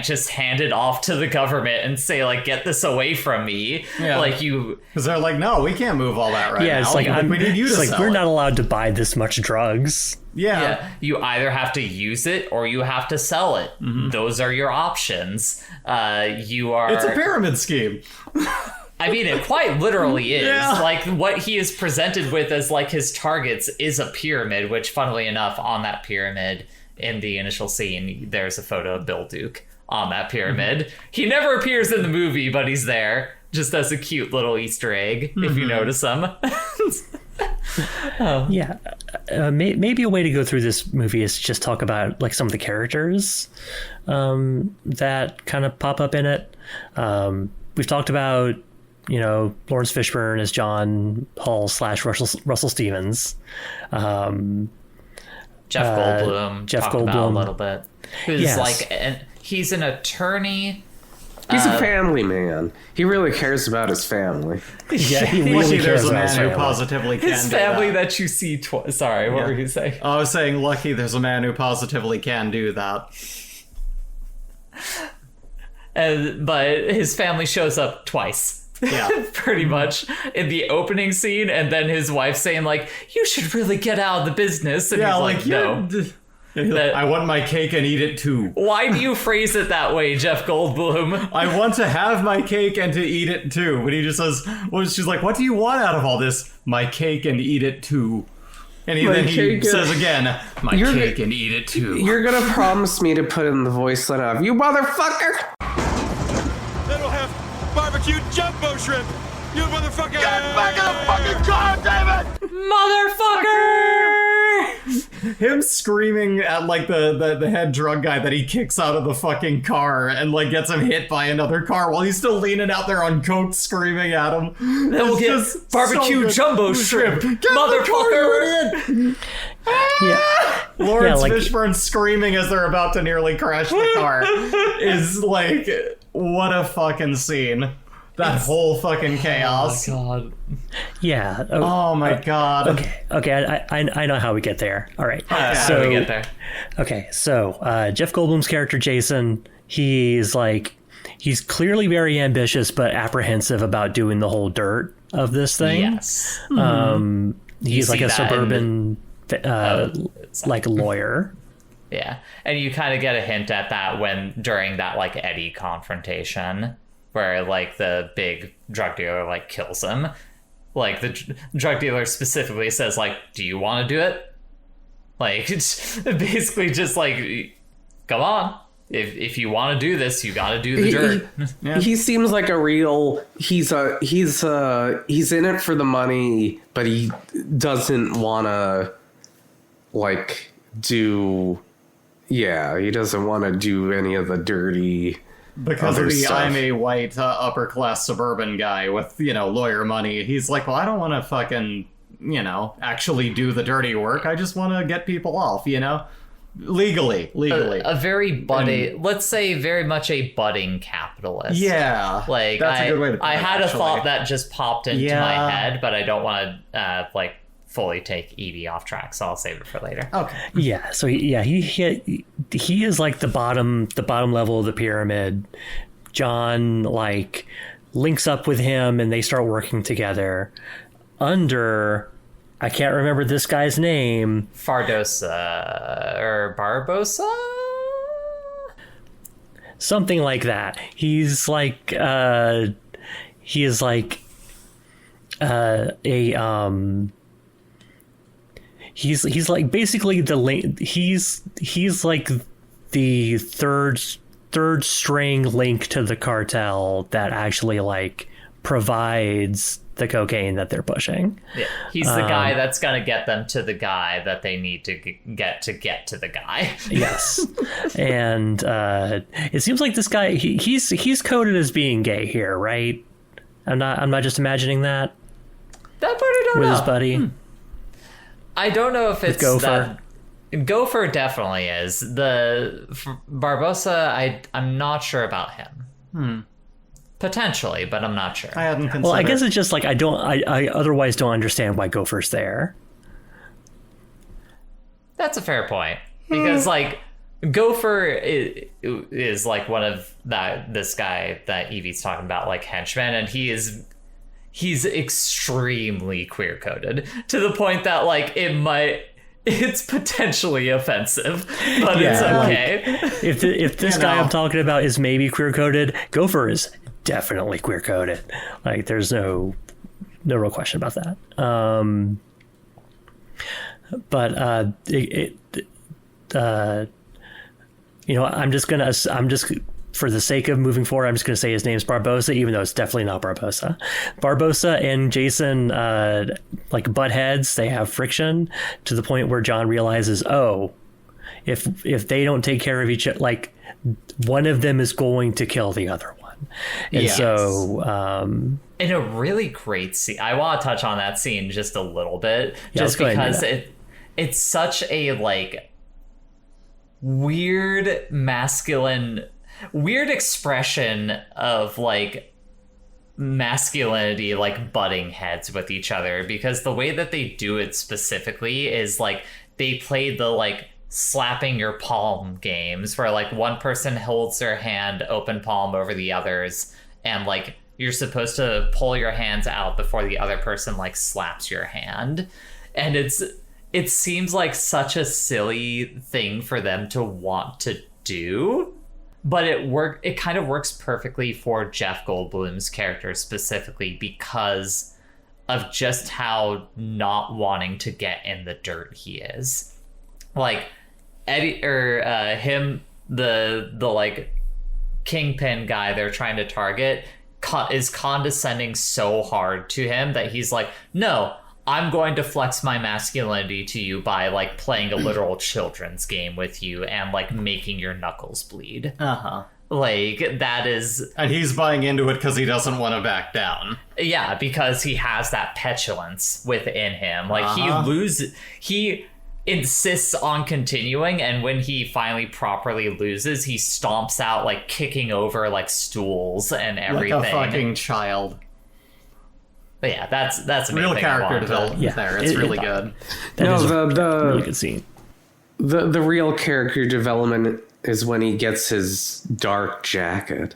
just hand it off to the government and say, like, get this away from me.
Yeah.
Like, you...
Because they're like, no, we can't move all that right
Yeah,
now.
it's like,
we need you to
it's like
sell
we're
it.
not allowed to buy this much drugs.
Yeah.
You either have to use it or you have to sell it. Those are your options. You are...
It's a pyramid scheme.
I mean, it quite literally is.
Yeah.
Like, what he is presented with as, like, his targets is a pyramid, which, funnily enough, on that pyramid, in the initial scene, there's a photo of Bill Duke on that pyramid. He never appears in the movie, but he's there, just as a cute little Easter egg, if you notice him.
Yeah, maybe a way to go through this movie is to just talk about, like, some of the characters that kind of pop up in it. We've talked about, you know, Lawrence Fishburne as John Hull / Russell Stevens.
Jeff Goldblum,
Jeff
talked about a
Goldblum.
little bit. Who's
Yes.
like, he's an attorney.
He's a family man. He really cares about his family.
Yeah, he
Lucky
really
there's
cares
a
about his
man who
family.
positively can
His
do
family
that.
that you see twice. Sorry, what were you saying?
I was saying, lucky there's a man who positively can do that.
But his family shows up twice.
Yeah.
Pretty much in the opening scene, and then his wife saying, like, you should really get out of the business, and
Yeah,
he's
like,
like, no.
I want my cake and eat it too.
Why do you phrase it that way, Jeff Goldblum?
I want to have my cake and to eat it too. But he just says, well, she's like, what do you want out of all this? My cake and eat it too. And he says again, my cake and eat it too.
You're gonna promise me to put in the voice that of, you motherfucker!
Then we'll have barbecue jumbo shrimp. You motherfucker!
Get back in the fucking car, David!
Motherfucker!
Him screaming at like the head drug guy that he kicks out of the fucking car and like gets him hit by another car while he's still leaning out there on coke screaming at him.
Then we'll get barbecue jumbo shrimp. Motherfucker!
Lawrence Fishburne screaming as they're about to nearly crash the car is like, what a fucking scene. That whole fucking chaos.
Oh my god.
Yeah.
Oh my god.
Okay. I know how we get there. All right.
So we get there.
Okay. So Jeff Goldblum's character Jason, he's clearly very ambitious but apprehensive about doing the whole dirt of this thing.
Yes.
He's like a suburban like lawyer.
Yeah, and you kind of get a hint at that during that like Eddie confrontation, where like the big drug dealer like kills him. Like the drug dealer specifically says like, "Do you want to do it?" Like it's basically just like, "Come on, if you want to do this, you got to do the dirt."
He seems like a real. He's in it for the money, but he doesn't want to like do. Yeah, he doesn't want to do any of the dirty.
Because of the
stuff.
I'm a white upper class suburban guy with, lawyer money. He's like, well, I don't want to fucking, actually do the dirty work. I just want to get people off, legally.
A very budding, let's say very much a budding capitalist.
Yeah.
Like
that's a good way to put
I
it,
had
actually.
a thought that just popped into my head, but I don't want to fully take Evie off track, so I'll save it for later.
Okay.
Yeah, so he is like the bottom level of the pyramid. John like links up with him and they start working together under, I can't remember this guy's name.
Fardosa or Barbosa?
Something like that. He's like he's like like basically he's like the third string link to the cartel that actually like provides the cocaine that they're pushing.
Yeah, he's the guy that's gonna get them to the guy that they need to get to the guy.
Yes, and it seems like this guy he's coded as being gay here, right? I'm not just imagining that.
That part I don't know.
With his buddy.
I don't know if it's
Gopher.
that. Gopher definitely is. Barbosa, I'm not sure about him. Potentially, but I'm not sure.
I hadn't considered.
Well, I guess it's just like I otherwise don't understand why Gopher's there.
That's a fair point. Because like Gopher is like one of this guy that Evie's talking about, like henchman, and he's extremely queer coded to the point that like it's potentially offensive, but it's okay.
Like, if this guy I'm talking about is maybe queer coded, Gopher is definitely queer coded. Like there's no real question about that. But I'm just for the sake of moving forward, I'm just going to say his name's Barbosa, even though it's definitely not Barbosa. Barbosa and Jason, like butt heads, they have friction to the point where John realizes, if they don't take care of each other, like one of them is going to kill the other one. And so...
in a really great scene, I want to touch on that scene just a little bit, just because it's such a like weird expression of like masculinity, like butting heads with each other, because the way that they do it specifically is like they play the like slapping your palm games where like one person holds their hand open palm over the others and like you're supposed to pull your hands out before the other person like slaps your hand, and it seems like such a silly thing for them to want to do, but it kind of works perfectly for Jeff Goldblum's character specifically because of just how not wanting to get in the dirt he is. Like Eddie or him, the like kingpin guy they're trying to target is condescending so hard to him that he's like, no, I'm going to flex my masculinity to you by like playing a literal children's game with you and like making your knuckles bleed. Like that is,
and he's buying into it because he doesn't want to back down.
Yeah, because he has that petulance within him. Like he insists on continuing, and when he finally properly loses, he stomps out like kicking over like stools and everything.
Like a fucking child.
But yeah, that's a
real character development there. It's really good.
The really good scene.
The real character development is when he gets his dark jacket.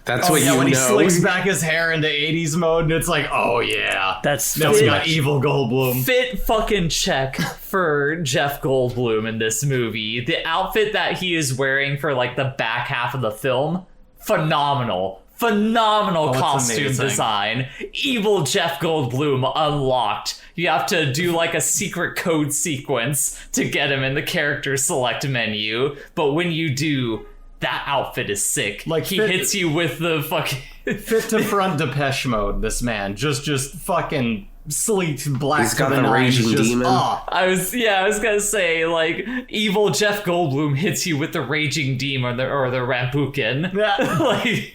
That's what you know.
When he slicks back his hair into 80s mode, and it's like, oh yeah,
that's
we got evil Goldblum.
Fit fucking check for Jeff Goldblum in this movie. The outfit that he is wearing for like the back half of the film, phenomenal costume design. Evil Jeff Goldblum unlocked. You have to do like a secret code sequence to get him in the character select menu, but when you do, that outfit is sick. Like he hits you with the fucking
fit to front Depeche Mode. This man just fucking sleek black.
He's got the raging demon.
I was gonna say like evil Jeff Goldblum hits you with the raging demon or the Rambukin. Like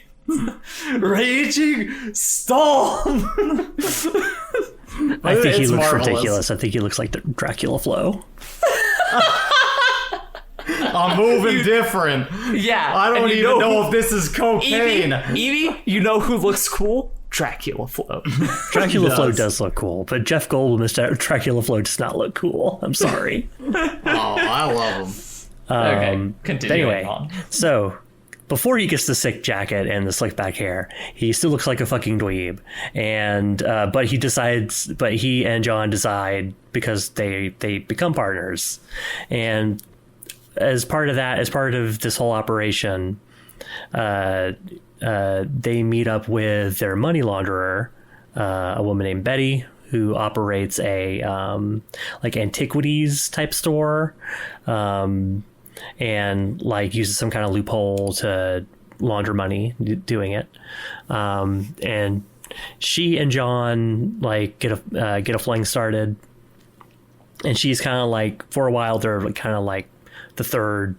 raging storm.
I think he looks ridiculous. I think he looks like the Dracula Flow.
I'm moving different.
Yeah.
I don't even know if this is cocaine.
Evie, you know who looks cool? Dracula Flow.
Dracula Flow does look cool, but Jeff Goldblum as Dracula Flow does not look cool. I'm sorry.
I love him.
Okay, continue.
Anyway, so before he gets the sick jacket and the slick back hair, he still looks like a fucking dweeb. And but he and John decide, because they become partners, and as part of this whole operation, they meet up with their money launderer, a woman named Betty, who operates a like antiquities type store, and like uses some kind of loophole to launder money doing it. And she and John like get a fling started, and she's kind of like, for a while they're kind of like the third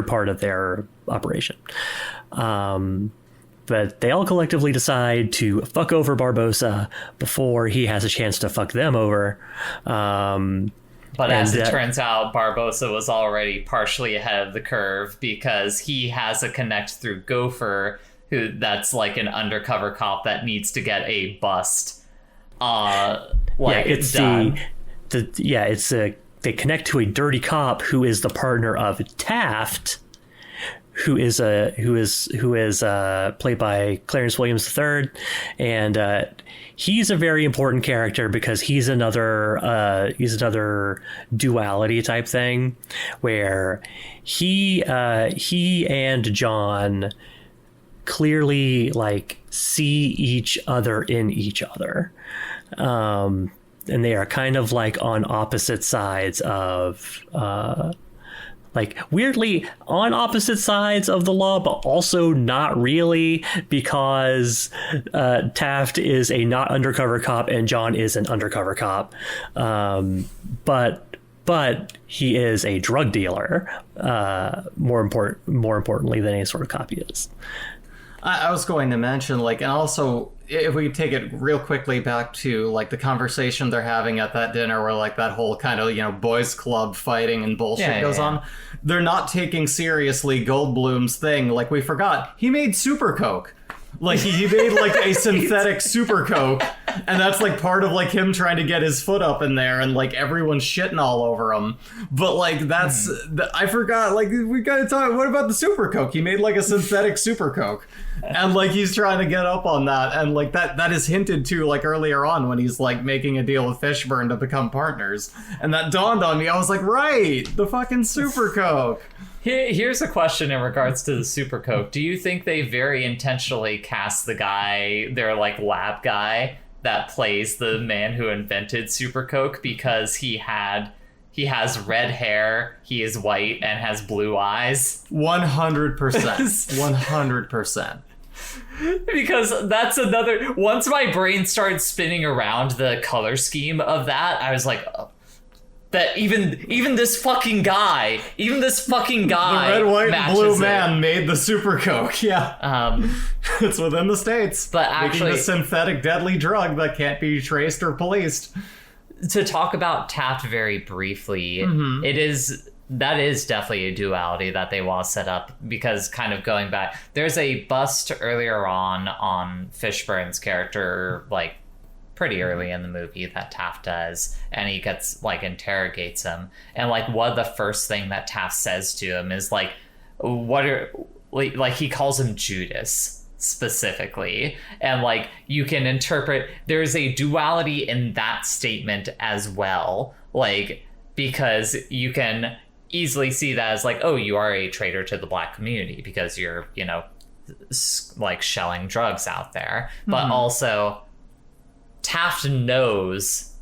part of their operation. But they all collectively decide to fuck over Barbosa before he has a chance to fuck them over.
But as it turns out, Barbosa was already partially ahead of the curve because he has a connect through Gopher, that's like an undercover cop that needs to get a bust.
They connect to a dirty cop who is the partner of Taft, who is played by Clarence Williams III, and he's a very important character because he's another duality type thing where he and John clearly like see each other in each other. And they are kind of like on opposite sides of, like weirdly on opposite sides of the law, but also not really, because Taft is a not undercover cop and John is an undercover cop. But he is a drug dealer, more importantly than any sort of cop he is.
I was going to mention, like, and also, if we take it real quickly back to, like, the conversation they're having at that dinner where, like, that whole kind of, boys club fighting and bullshit goes on, they're not taking seriously Goldblum's thing. Like, we forgot, he made Super Coke. Like, he made, like, a synthetic Super Coke And that's like part of like him trying to get his foot up in there, and like everyone's shitting all over him. But like that's I forgot, like we gotta talk, what about the Super Coke? He made like a synthetic Super Coke, and like he's trying to get up on that, and like that is hinted to like earlier on when he's like making a deal with Fishburne to become partners, and that dawned on me. I was like, right, the fucking Super Coke.
Here's a question in regards to the Super Coke. Do you think they very intentionally cast the guy, their like lab guy that plays the man who invented Super Coke, because he has red hair, he is white, and has blue eyes?
100%. 100%.
Because that's another... Once my brain started spinning around the color scheme of that, I was like... Oh, that even this fucking guy,
the red, white, and blue man made the Super Coke. Yeah, it's within the states,
but actually,
making a synthetic deadly drug that can't be traced or policed.
To talk about Taft very briefly, that is definitely a duality that they want to set up, because kind of going back, there's a bust earlier on Fishburne's character, like pretty early in the movie, that Taft does, and he gets like interrogates him, and like what the first thing that Taft says to him is like, what are, like he calls him Judas specifically, and like you can interpret there's a duality in that statement as well, like because you can easily see that as like, oh, you are a traitor to the black community because you're, you know, like shelling drugs out there, but also Taft knows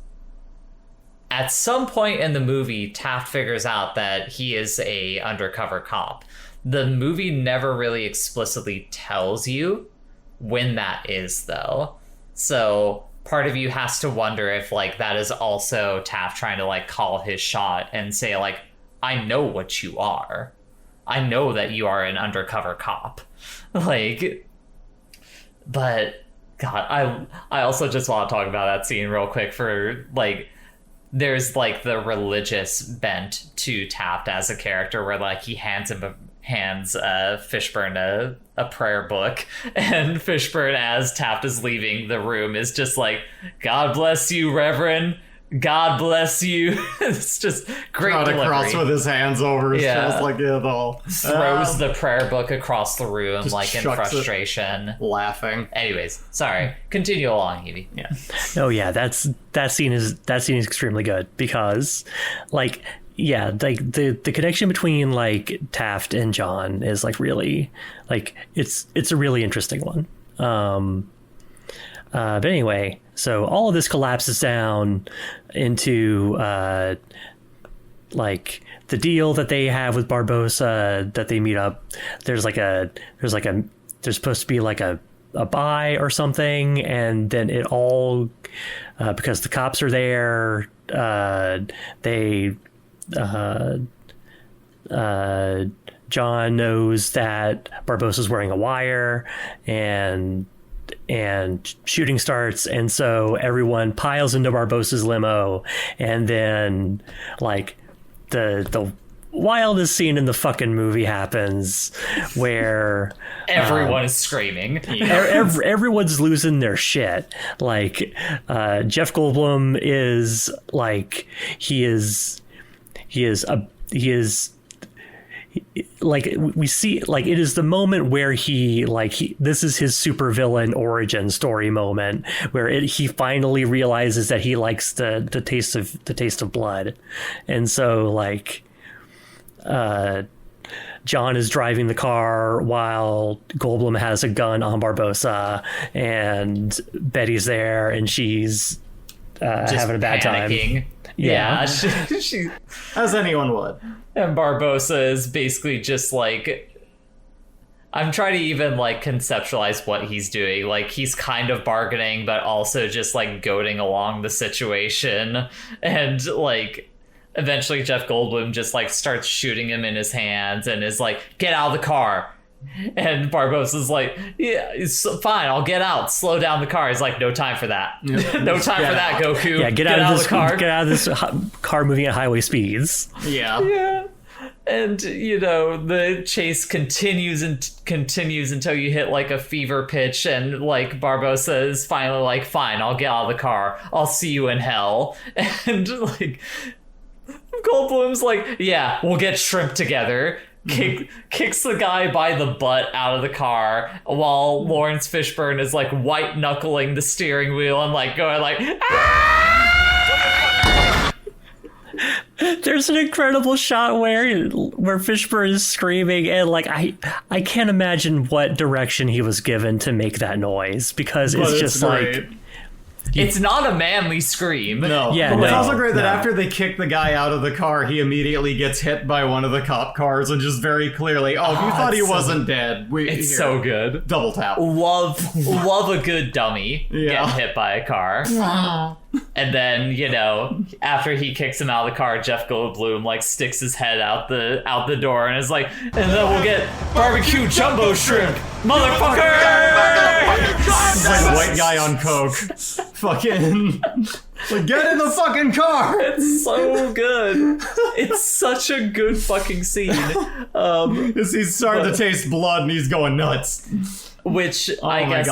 at some point in the movie, Taft figures out that he is a undercover cop. The movie never really explicitly tells you when that is, though. So part of you has to wonder if like that is also Taft trying to like call his shot and say like, I know what you are. I know that you are an undercover cop. Like, but God, I also just want to talk about that scene real quick for like, there's like the religious bent to Taft as a character where like he hands Fishburne a prayer book, and Fishburne, as Taft is leaving the room, is just like, God bless you, Reverend. God bless you. It's just great delivery.
Across with his hands over his chest, like it all.
Throws the prayer book across the room, like in frustration,
laughing.
Anyways, sorry. Continue along, Evie.
Yeah. Oh yeah, that scene is extremely good, because, like, yeah, like the connection between like Taft and John is like really, like it's a really interesting one. But anyway, so all of this collapses down into like the deal that they have with Barbosa, that they meet up. There's supposed to be like a buy or something, and then it all because the cops are there, John knows that Barbosa's wearing a wire, and shooting starts, and so everyone piles into Barbosa's limo, and then like the wildest scene in the fucking movie happens, where
everyone is screaming.
Everyone's losing their shit. Like Jeff Goldblum is like, he is like, we see, like, it is the moment where this is his supervillain origin story moment, where he finally realizes that he likes the taste of blood. And so like John is driving the car while Goldblum has a gun on Barbosa, and Betty's there, and she's having a bad
panicking.
time.
Yeah, she
as anyone would.
And Barbosa is basically just like, I'm trying to even like conceptualize what he's doing. Like, he's kind of bargaining, but also just like goading along the situation. And like, eventually Jeff Goldblum just like starts shooting him in his hands and is like, get out of the car. And Barbosa's like, yeah, it's fine, I'll get out. Slow down the car. He's like, no time for that. No time for that, Goku.
Yeah, get out of the car. Get out of this car moving at highway speeds.
Yeah.
Yeah. And, the chase continues and continues until you hit, like, a fever pitch, and, like, Barbossa is finally like, fine, I'll get out of the car. I'll see you in hell. And, like, Goldblum's like, yeah, we'll get shrimp together. Kicks the guy by the butt out of the car, while Lawrence Fishburne is, like, white-knuckling the steering wheel and, like, going, like, ah!
There's an incredible shot where Fishburne is screaming, and like I can't imagine what direction he was given to make that noise, because it's just
great.
like
It's not a manly scream.
No.
Yeah,
But it's
no,
also great that
no.
after they kick the guy out of the car, he immediately gets hit by one of the cop cars and just very clearly, if you thought he wasn't dead,
It's so good.
Double tap.
Love a good dummy getting hit by a car. And then, after he kicks him out of the car, Jeff Goldblum, like, sticks his head out the door and is like, and then we'll get barbecue jumbo shrimp, motherfucker!
It's like a white guy on coke. Fucking... Like, get in the fucking car!
It's so good. It's such a good fucking scene.
He's starting to taste blood and he's going nuts.
Which, I guess,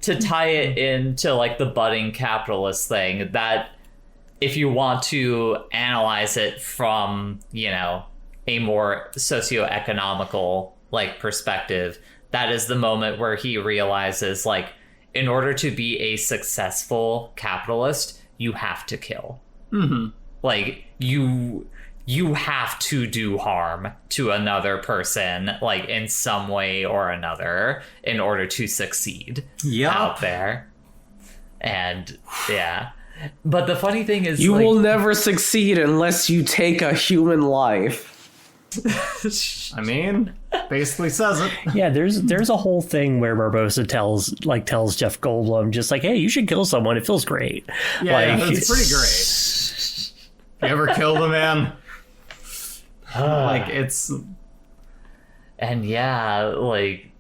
to tie it into, like, the budding capitalist thing, that if you want to analyze it from, a more socioeconomical, like, perspective, that is the moment where he realizes, like, in order to be a successful capitalist, you have to kill.
Mm-hmm.
Like, you have to do harm to another person, like, in some way or another, in order to succeed out there. And, yeah. But the funny thing is,
you will never succeed unless you take a human life.
I mean, basically says it.
Yeah, there's a whole thing where Barbossa tells Jeff Goldblum, just like, hey, you should kill someone. It feels great.
Yeah,
like,
it's pretty great. You ever killed a man? Like, it's...
And yeah, like,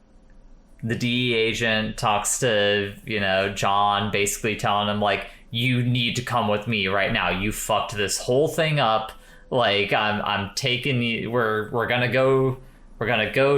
the DE agent talks to, John, basically telling him, like, you need to come with me right now. You fucked this whole thing up. Like, I'm taking you, we're gonna go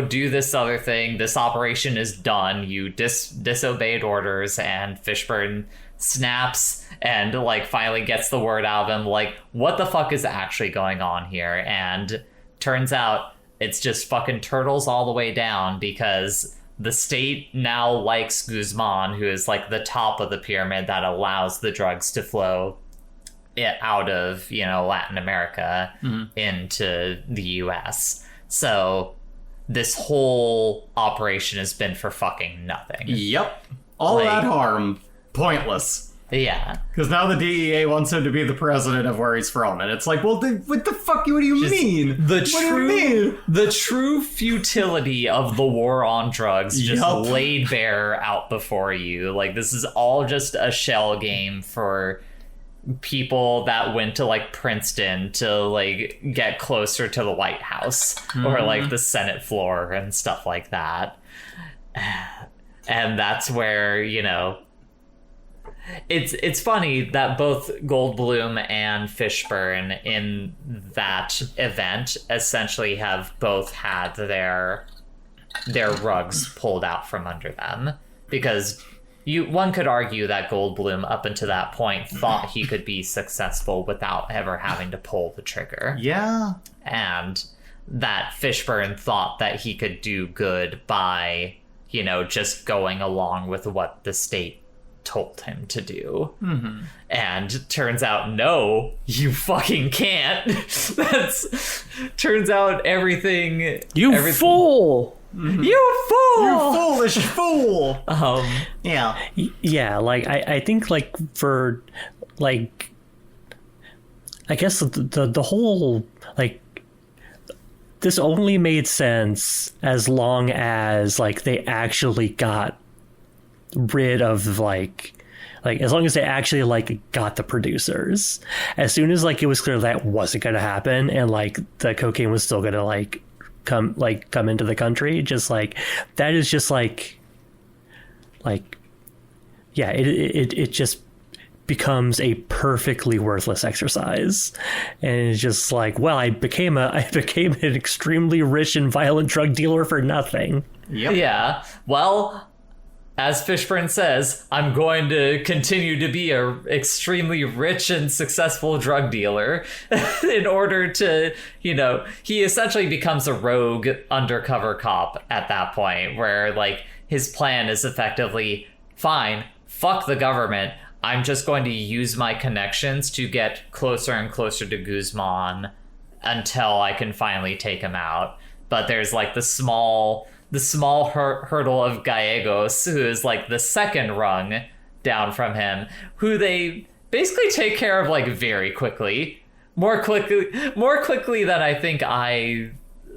do this other thing. This operation is done. You disobeyed orders. And Fishburne snaps and, like, finally gets the word out of him, like, what the fuck is actually going on here? And turns out it's just fucking turtles all the way down, because the state now likes Guzman, who is, like, the top of the pyramid that allows the drugs to flow out of, Latin America into the US. So this whole operation has been for fucking nothing.
Yep. All that harm, pointless.
Yeah.
Because now the DEA wants him to be the president of where he's from. And it's like, well, what the fuck? What do you mean?
The true futility of the war on drugs just laid bare out before you. Like, this is all just a shell game for people that went to, like, Princeton to, like, get closer to the White House or, like, the Senate floor and stuff like that. And that's where, it's funny that both Goldblum and Fishburne in that event essentially have both had their rugs pulled out from under them, because one could argue that Goldblum up until that point thought he could be successful without ever having to pull the trigger.
Yeah.
And that Fishburne thought that he could do good by, just going along with what the state told him to do.
Mm-hmm.
And turns out, no, you fucking can't. Turns out everything...
You fool!
Mm-hmm. You fool!
You foolish fool!
Yeah.
Yeah, like, I think, like, for, like, I guess the whole, like, this only made sense as long as, like, they actually got rid of, like, as long as they actually, like, got the producers. As soon as, like, it was clear that wasn't going to happen, and, like, the cocaine was still going to, like, come into the country, just, like, that is just, like, yeah, it just becomes a perfectly worthless exercise, and it's just like, well, I became an extremely rich and violent drug dealer for nothing.
Yep.
Yeah. Well, as Fishburne says, I'm going to continue to be a extremely rich and successful drug dealer in order to, he essentially becomes a rogue undercover cop at that point, where like his plan is effectively, fine, fuck the government. I'm just going to use my connections to get closer and closer to Guzman until I can finally take him out. But there's like the small hurdle of Gallegos, who is like the second rung down from him, who they basically take care of like very quickly, more quickly than I think I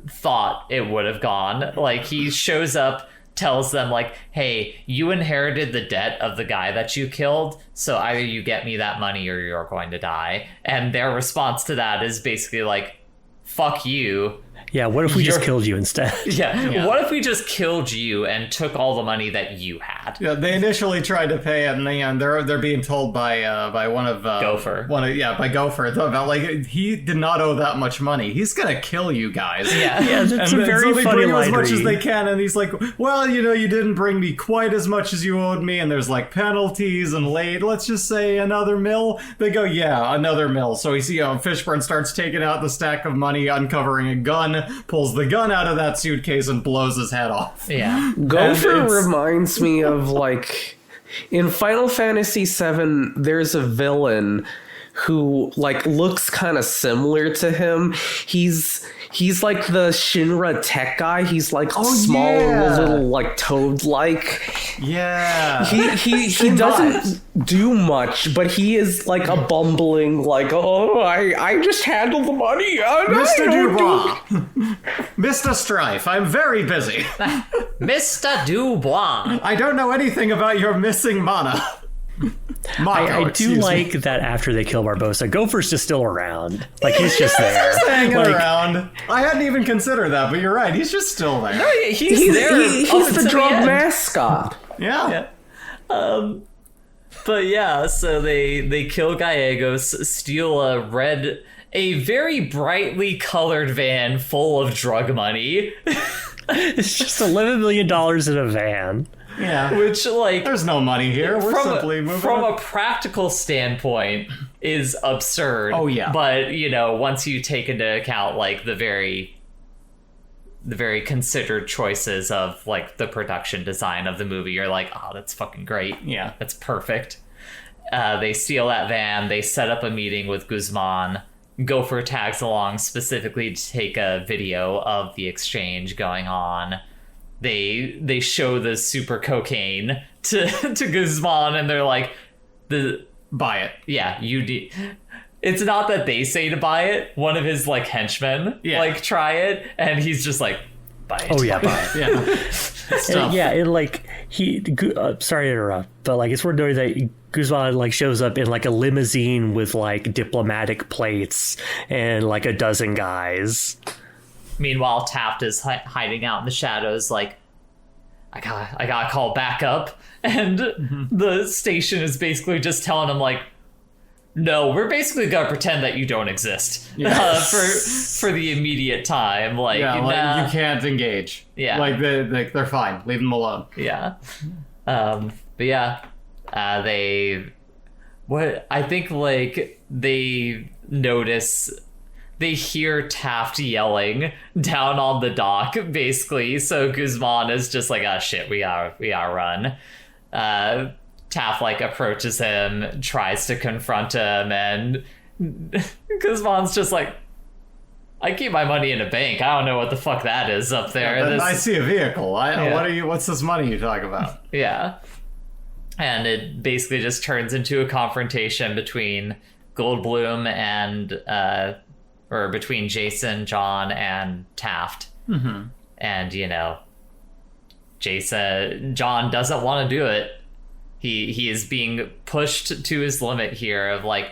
thought it would have gone. Like, he shows up, tells them like, hey, you inherited the debt of the guy that you killed, so either you get me that money or you're going to die. And their response to that is basically like, fuck you.
Yeah, what if we just killed you instead?
Yeah, what if we just killed you and took all the money that you had?
Yeah, they initially tried to pay it, and they're being told by one of
Gopher.
By Gopher about like, he did not owe that much money. He's gonna kill you guys.
Yeah,
that's a very
so they
funny
bring
line
as much
to
as
read.
they can, and he's like, well, you didn't bring me quite as much as you owed me, and there's like penalties and late. Let's just say another mil. They go, yeah, another mil. So he's Fishburne starts taking out the stack of money, uncovering a gun, pulls the gun out of that suitcase and blows his head off.
Yeah.
Gopher reminds me of, like, in Final Fantasy VII, there's a villain who, like, looks kind of similar to him. He's like the Shinra tech guy. He's like small, little, like, toad-like.
Yeah.
He doesn't do much, but he is like a bumbling, like, I just handle the money.
Mr. Dubois. Mr. Strife, I'm very busy.
Mr. Dubois.
I don't know anything about your missing mana.
I do like that after they kill Barbosa, Gopher's just still around. Like, he's just there.
He's hanging
Like,
around. I hadn't even considered that, but you're right. He's just still there.
He's there.
He's the drug mascot.
Yeah.
But yeah, so they kill Gallegos, steal a very brightly colored van full of drug money.
it's just $11 million in a van.
Yeah.
Which, like,
There's no money here. We're simply moving
from
on.
a practical standpoint is absurd.
Oh, yeah.
But, once you take into account, like, the very considered choices of, like, the production design of the movie, you're like, oh, that's fucking great.
Yeah.
That's perfect. They steal that van. They set up a meeting with Guzman. Gopher tags along specifically to take a video of the exchange going on. They show the super cocaine to Guzman, and they're like,
Buy it.
yeah, it's not that they say to buy it. One of his, like, henchmen, like, try it, and he's just like, buy it.
Oh, yeah, buy it. Sorry to interrupt, but, like, it's worth noting that Guzman, like, shows up in, like, a limousine with, like, diplomatic plates and, like, a dozen guys.
Meanwhile, Taft is hiding out in the shadows, like, I gotta call backup, and the station is basically just telling him, like, no, we're basically gonna pretend that you don't exist for the immediate time. Like,
you can't engage.
Yeah.
Like, they're fine. Leave them alone.
Yeah. But yeah, they notice. They hear Taft yelling down on the dock, basically. So Guzman is just like, oh shit, we gotta run. Taft, like, approaches him, tries to confront him, and Guzman's just like, I keep my money in a bank. I don't know what the fuck that is up there.
I see a vehicle. What's this money you talk about?
Yeah. And it basically just turns into a confrontation between Goldblum and or between Jason, John, and Taft.
Mm-hmm.
And, John doesn't want to do it. He is being pushed to his limit here of, like,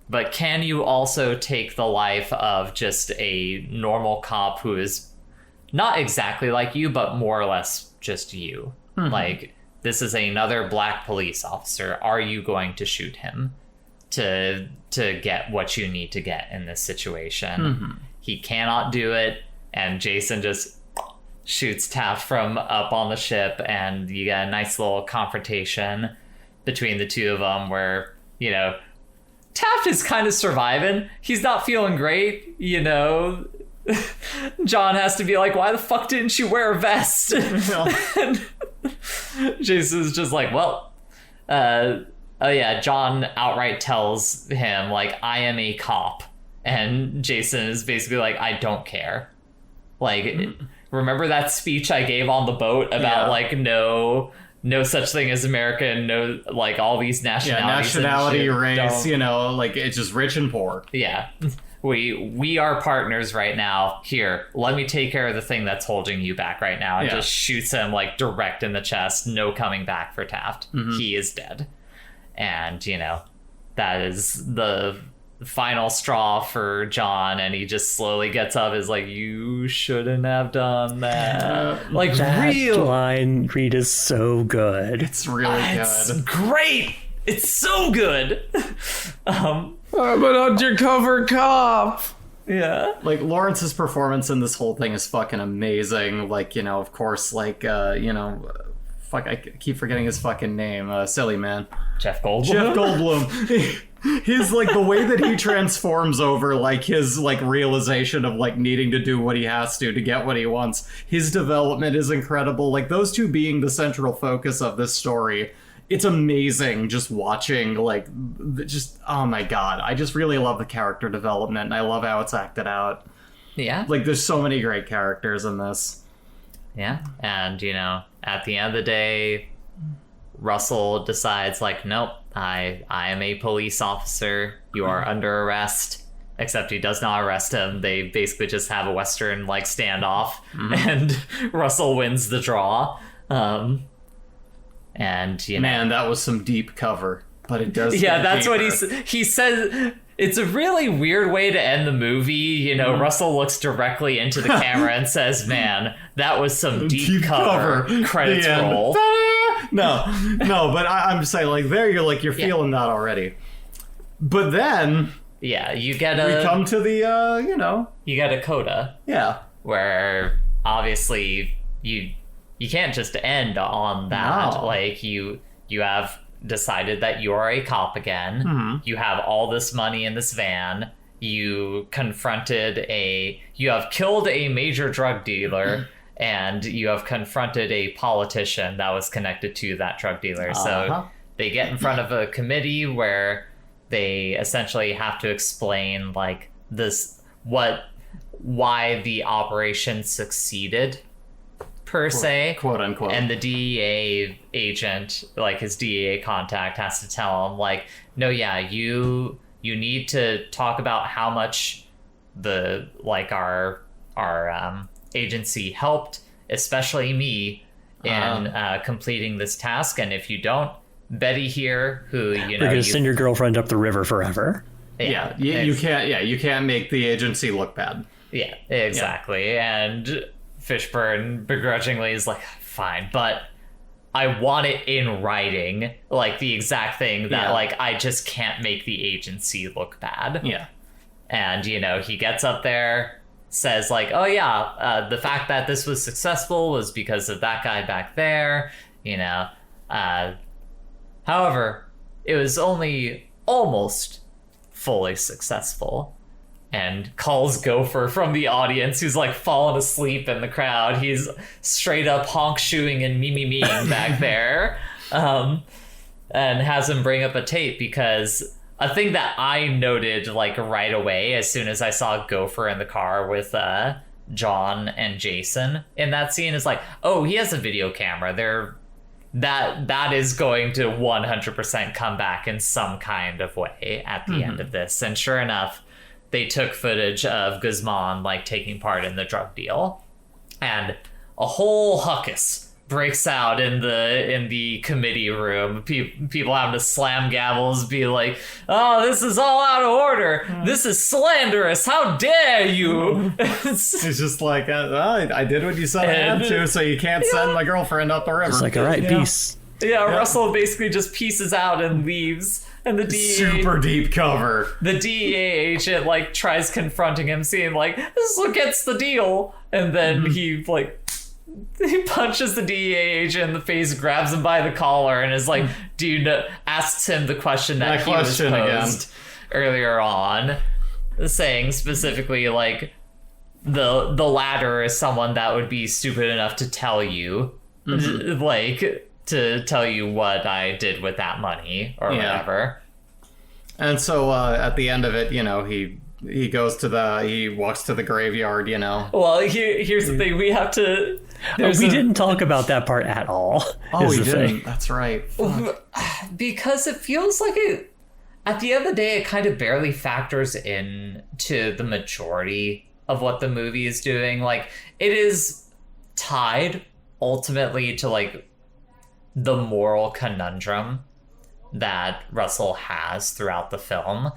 but can you also take the life of just a normal cop who is not exactly like you, but more or less just you?
Mm-hmm.
Like, this is another black police officer. Are you going to shoot him to get what you need to get in this situation? He cannot do it, and Jason just shoots Taft from up on the ship, and you get a nice little confrontation between the two of them where, you know, Taft is kind of surviving. He's not feeling great, you know. John has to be like, why the fuck didn't you wear a vest? And Jason's just like, well, oh yeah, John outright tells him, like, I am a cop. And Jason is basically like, I don't care. Like, remember that speech I gave on the boat about, like, no such thing as America, and no, like, all these nationalities.
Yeah, nationality,
and shit.
race, you know, like, it's just rich and poor.
Yeah. We are partners right now. Here, let me take care of the thing that's holding you back right now. And just shoots him, like, direct in the chest. No coming back for Taft. He is dead. And, you know, that is the final straw for John, and he just slowly gets up, is like, you shouldn't have done that. Like,
That
real
line read is so good.
It's really
it's
good.
great. It's so good.
I'm an undercover cop.
Yeah.
Like, Lawrence's performance in this whole thing is fucking amazing. Like, you know, of course, like, you know, fuck, I keep forgetting his fucking name. Silly man.
Jeff Goldblum.
Jeff Goldblum. His, like, the way that he transforms over, like, his, like, realization of, like, needing to do what he has to get what he wants. His development is incredible. Like, those two being the central focus of this story. It's amazing just watching, like, just, oh my god. I just really love the character development, and I love how it's acted out.
Yeah.
Like, there's so many great characters in this.
Yeah. And, you know, at the end of the day, Russell decides, like, nope, I am a police officer. You are under arrest. Except he does not arrest him. They basically just have a Western, like, standoff. And Russell wins the draw. And, you know...
Man, that was some deep cover. But it does
Yeah,
get
that's what
deeper.
he says. It's a really weird way to end the movie. You know, Russell looks directly into the camera and says, man, that was some deep cover. Credits
The end.
roll.
No, but I'm just saying, like, there you're feeling that already. But then
Yeah, you get
we come to the, you know,
you get a coda
yeah.
where obviously you can't just end on that.
No.
Like, you have decided that you are a cop again. You have all this money in this van. You have killed a major drug dealer. And you have confronted a politician that was connected to that drug dealer. So they get in front of a committee where they essentially have to explain, like, why the operation succeeded, per se.
Quote unquote.
And the DEA agent, like, his DEA contact, has to tell him, like, no, yeah, you need to talk about how much our agency helped, especially me, in completing this task. And if you don't, Betty here, who, you know,
We're gonna send your girlfriend up the river forever.
You can't make the agency look bad.
Yeah, exactly. Yeah. And Fishburne begrudgingly is like, fine, but I want it in writing, like, the exact thing that, like, I just can't make the agency look bad.
Yeah.
And, you know, he gets up there, says, like, oh yeah, the fact that this was successful was because of that guy back there, you know. However, it was only almost fully successful. And calls Gopher from the audience, who's, like, fallen asleep in the crowd. He's straight up honk shooing and me-me-meing back there. And has him bring up a tape, because a thing that I noted, like, right away as soon as I saw Gopher in the car with John and Jason in that scene is like, oh, he has a video camera. That is going to 100% come back in some kind of way at the end of this. And sure enough, they took footage of Guzman, like, taking part in the drug deal, and a whole huckus breaks out in the committee room. People having to slam gavels, be like, oh, this is all out of order. This is slanderous. How dare you?
It's just like, I did what you said I had to, so you can't send my girlfriend up the river.
It's like, all right, peace.
Yeah, Russell basically just pieces out and leaves, and the DEA
Super deep cover.
the DEA agent like tries confronting him, seeing like this is what gets the deal, and then he punches the DEA agent in the face, grabs him by the collar, and is like, "Do you know?" Asks him the question that he was posed earlier on, saying specifically like the latter is someone that would be stupid enough to tell you, like to tell you what I did with that money or whatever.
And so at the end of it, you know, he walks to the graveyard, you know.
Well, here's the thing: we have to.
We didn't talk about that part at all.
Oh, we didn't. That's right.
Because it feels like it. At the end of the day, it kind of barely factors in to the majority of what the movie is doing. Like, it is tied ultimately to like the moral conundrum that Russell has throughout the film,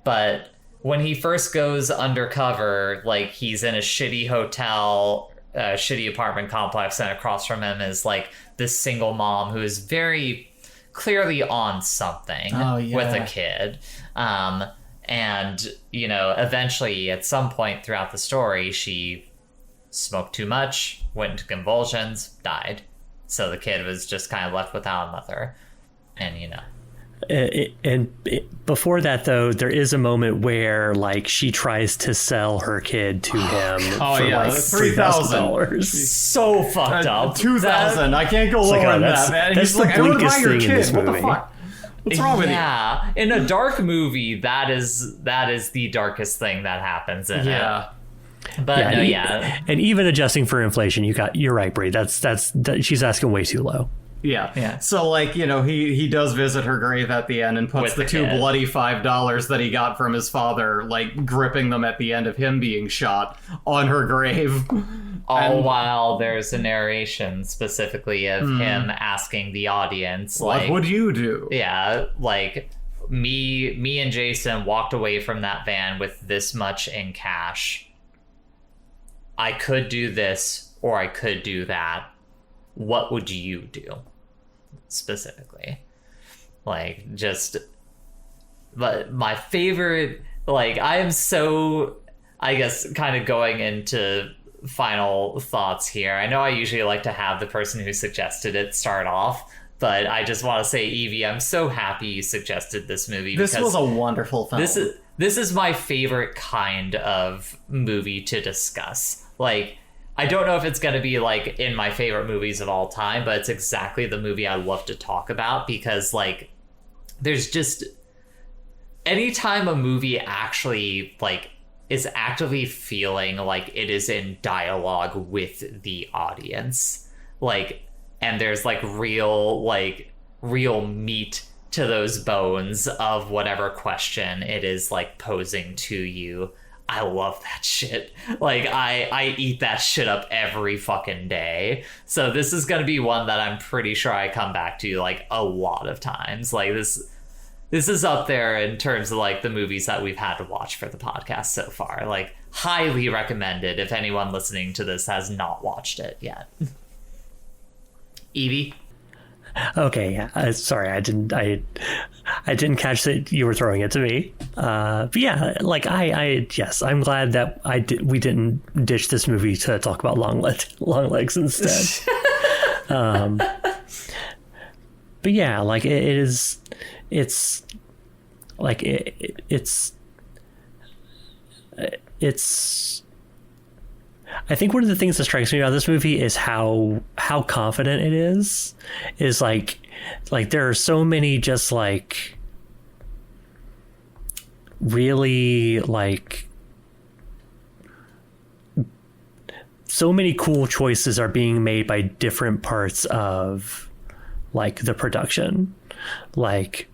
but when he first goes undercover, like he's in a shitty hotel, shitty apartment complex, and across from him is like this single mom who is very clearly on something with a kid. And, you know, eventually at some point throughout the story, she smoked too much, went into convulsions, died. So the kid was just kind of left without a mother. And, you know.
Before that, though, there is a moment where, like, she tries to sell her kid to him for like $3,000.
So fucked up.
$2,000. I can't go lower than that, man.
That's
He's like,
the
I want to
bleakest
buy your
thing in this
kid. What the
movie.
fuck? What's wrong with you?
Yeah, in a dark movie, that is the darkest thing that happens in it. But
and even adjusting for inflation, you're right, Bree. That's she's asking way too low.
Yeah. So, like, you know, he does visit her grave at the end and puts the two bloody $5 that he got from his father, like, gripping them at the end of him being shot on her grave.
All while there's a narration specifically of him asking the audience, like,
what would you do?
Yeah, like, me and Jason walked away from that van with this much in cash. I could do this or I could do that. What would you do? Specifically. Like, just... But my favorite... Like, I am so... I guess kind of going into final thoughts here. I know I usually like to have the person who suggested it start off, but I just want to say, Evie, I'm so happy you suggested this movie.
This was a wonderful film.
This is my favorite kind of movie to discuss. Like, I don't know if it's going to be, like, in my favorite movies of all time, but it's exactly the movie I love to talk about because, like, there's just... Anytime a movie actually, like, is actively feeling like it is in dialogue with the audience, like, and there's, like, real meat to those bones of whatever question it is, like, posing to you. I love that shit. Like, I eat that shit up every fucking day. So this is going to be one that I'm pretty sure I come back to, like, a lot of times. Like, this is up there in terms of, like, the movies that we've had to watch for the podcast so far. Like, highly recommended if anyone listening to this has not watched it yet. Evie?
Okay, yeah. Sorry, I didn't catch that you were throwing it to me. But yeah, like yes, I'm glad that we didn't ditch this movie to talk about long legs instead. But yeah, like it's I think one of the things that strikes me about this movie is how confident it is like there are so many just like really like so many cool choices are being made by different parts of like the production. Like,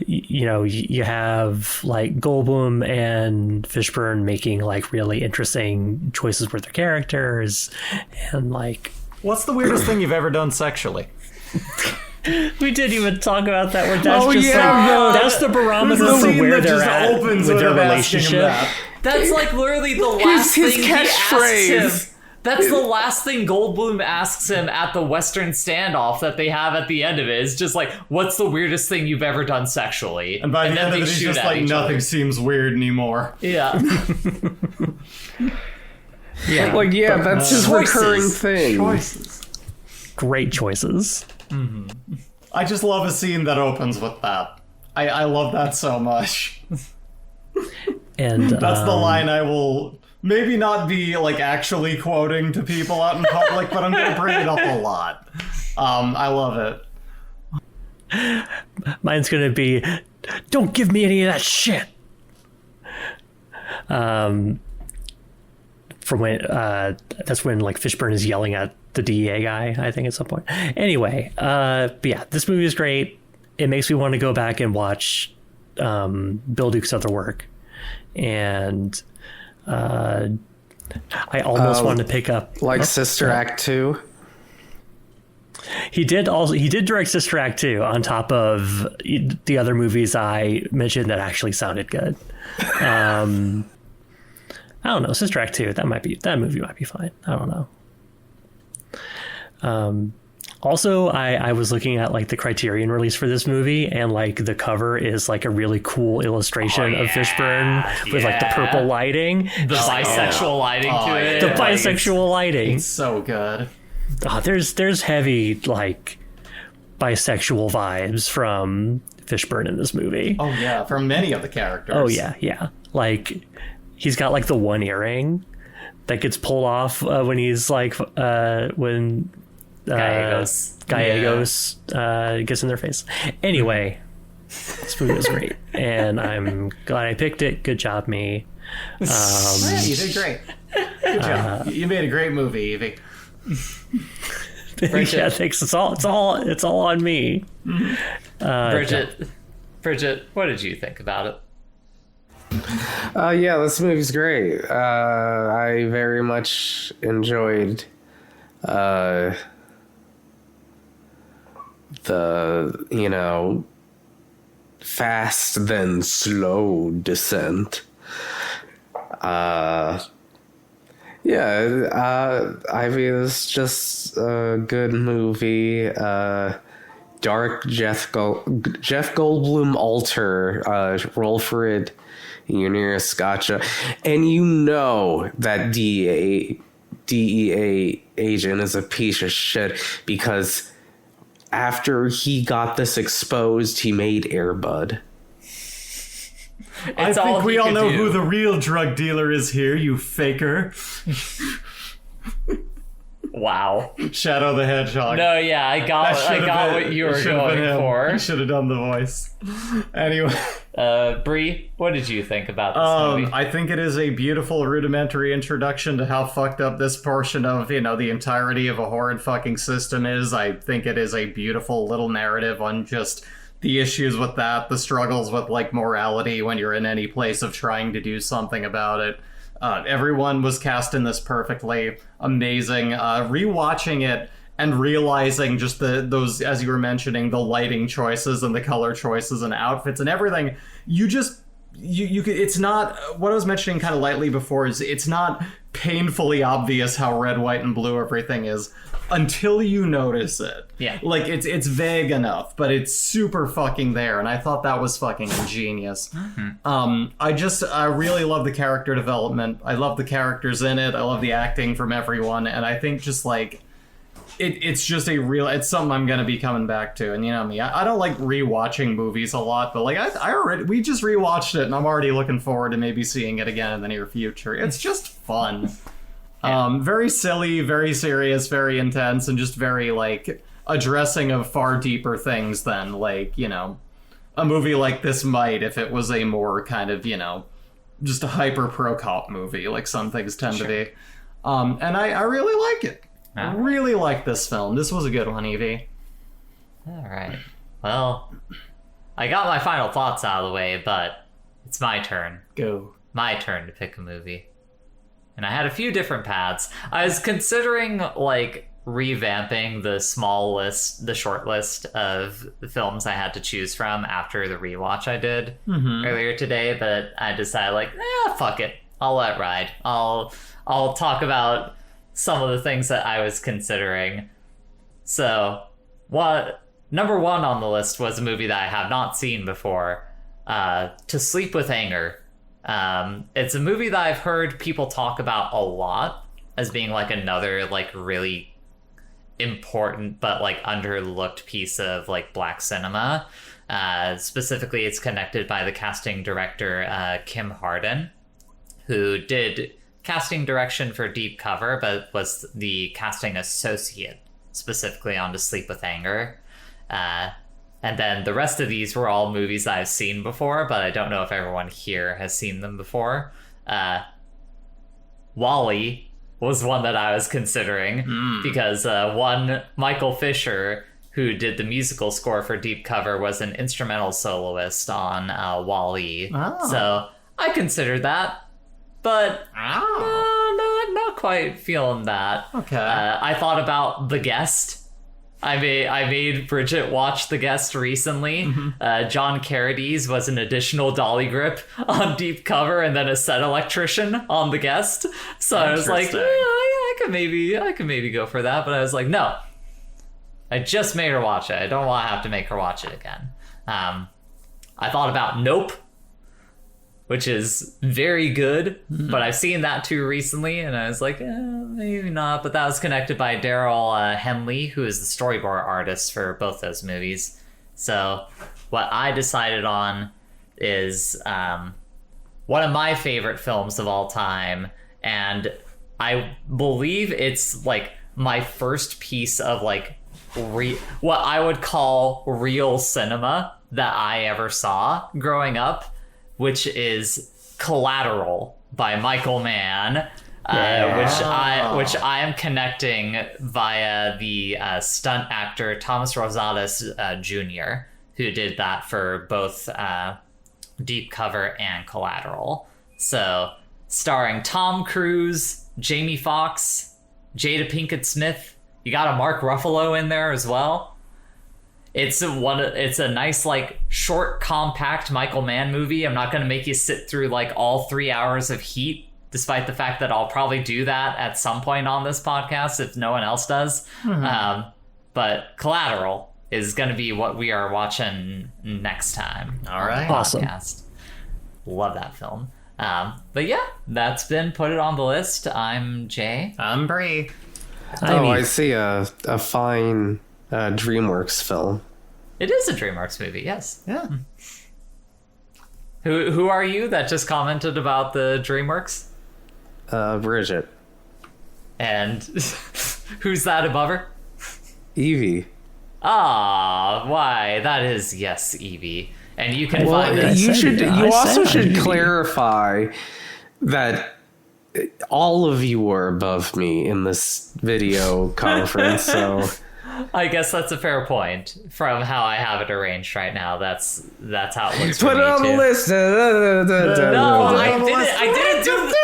you know, you have like Goldblum and Fishburne making like really interesting choices with their characters, and like,
what's the weirdest thing you've ever done sexually?
We didn't even talk about that. Where that's the barometer for where they're at with their relationship.
That's like literally the last thing he asked him. That's the last thing Goldblum asks him at the Western standoff that they have at the end of it. Is just like, what's the weirdest thing you've ever done sexually?
And by the
then
end of
they
it, he's
shoot
just
at
like,
each
nothing
other.
seems weird anymore.
Yeah.
Yeah.
Like, yeah, that's his
choices.
recurring thing.
Choices.
Great choices.
I just love a scene that opens with that. I love that so much.
And
That's the line I will maybe not be like actually quoting to people out in public, but I'm gonna bring it up a lot. I love it.
mine's gonna be, don't give me any of that shit. From when that's when like Fishburne is yelling at the DEA guy, I think at some point. Anyway, but yeah, this movie is great. It makes me want to go back and watch Bill Duke's other work, and I almost want to pick up
Like Sister Act 2.
He did direct Sister Act 2 on top of the other movies I mentioned that actually sounded good. I don't know, Sister Act 2, that movie might be fine. I don't know. Also, I was looking at like the Criterion release for this movie, and like the cover is like a really cool illustration of Fishburne with like the purple lighting.
The bisexual lighting to it.
The
like,
bisexual lighting.
It's so good.
There's heavy like bisexual vibes from Fishburne in this movie.
Oh yeah, from many of the characters.
Oh yeah. Like he's got like the one earring that gets pulled off when he's like when
Gallegos
gets in their face. Anyway, this movie was great, and I'm glad I picked it. Good job, me.
Yeah, you did great. Good job. You made a great movie, Evie.
Yeah, thanks. It's all on me.
Bridget, what did you think about it?
Yeah, this movie's great. I very much enjoyed the, fast then slow descent. I mean, it's just a good movie. Dark Jeff Goldblum alter, roll for it, Uniris Gotcha. And you know that DEA agent is a piece of shit because after he got this exposed, he made Air Bud.
I think we all know who the real drug dealer is here, you faker.
Wow.
Shadow the Hedgehog.
No, yeah, I got what you were going for.
You should have done the voice. Anyway.
Bree, what did you think about this movie?
I think it is a beautiful rudimentary introduction to how fucked up this portion of, the entirety of a horrid fucking system is. I think it is a beautiful little narrative on just the issues with that, the struggles with, like, morality when you're in any place of trying to do something about it. Everyone was cast in this perfectly. Amazing. Rewatching it and realizing just those, as you were mentioning, the lighting choices and the color choices and outfits and everything, you could, it's not, what I was mentioning kind of lightly before is it's not painfully obvious how red, white, and blue everything is until you notice it.
Yeah.
Like, it's vague enough, but it's super fucking there, and I thought that was fucking ingenious. I really love the character development. I love the characters in it. I love the acting from everyone, and I think just, like, it's just it's something I'm gonna be coming back to. And you know me, I don't like rewatching movies a lot, but like we just rewatched it, and I'm already looking forward to maybe seeing it again in the near future. It's just fun. Yeah. Very silly, very serious, very intense, and just very like addressing of far deeper things than like, a movie like this might if it was a more kind of, just a hyper pro cop movie like some things tend to be. And I really like it. I really like this film. This was a good one, Evie.
All right. Well, I got my final thoughts out of the way, but it's my turn.
Go.
My turn to pick a movie. And I had a few different paths. I was considering, like, revamping the short list of the films I had to choose from after the rewatch I did earlier today, but I decided, like, fuck it. I'll let it ride. I'll talk about some of the things that I was considering. So, number one on the list was a movie that I have not seen before, To Sleep with Anger. It's a movie that I've heard people talk about a lot as being like another like really important but like underlooked piece of like black cinema. Specifically, it's connected by the casting director Kim Harden, who did casting direction for Deep Cover, but was the casting associate specifically on To Sleep with Anger. And then the rest of these were all movies that I've seen before, but I don't know if everyone here has seen them before. WALL-E was one that I was considering because one, Michael Fisher, who did the musical score for Deep Cover, was an instrumental soloist on WALL-E. Oh. So I considered that, but not quite feeling that.
Okay.
I thought about The Guest. I made Bridget watch The Guest recently. John Carradine was an additional dolly grip on Deep Cover and then a set electrician on The Guest. So I was like, I could maybe go for that. But I was like, no. I just made her watch it. I don't want to have to make her watch it again. I thought about Nope, which is very good, but I've seen that too recently, and I was like, maybe not. But that was connected by Daryl Henley, who is the storyboard artist for both those movies. So what I decided on is one of my favorite films of all time, and I believe it's like my first piece of like what I would call real cinema that I ever saw growing up, which is Collateral by Michael Mann, which I am connecting via the stunt actor Thomas Rosales Jr., who did that for both Deep Cover and Collateral. So, starring Tom Cruise, Jamie Foxx, Jada Pinkett Smith. You got a Mark Ruffalo in there as well. It's a nice, like, short, compact Michael Mann movie. I'm not going to make you sit through, like, all 3 hours of Heat, despite the fact that I'll probably do that at some point on this podcast if no one else does. But Collateral is going to be what we are watching next time.
All right.
Awesome.
Podcast. Love that film. But yeah, that's been Put It on the List. I'm Jay.
I'm Bree.
I see a fine DreamWorks film.
It is a DreamWorks movie, yes.
Yeah.
Who are you that just commented about the DreamWorks?
Bridget.
And who's that above her?
Evie.
Ah, why? That is, yes, Evie. And you can find
I
it.
You also should
Evie.
clarify that all of you are above me in this video conference, so
I guess that's a fair point from how I have it arranged right now. That's how it looks for
put
me
it on
too.
the list.
No, I didn't do the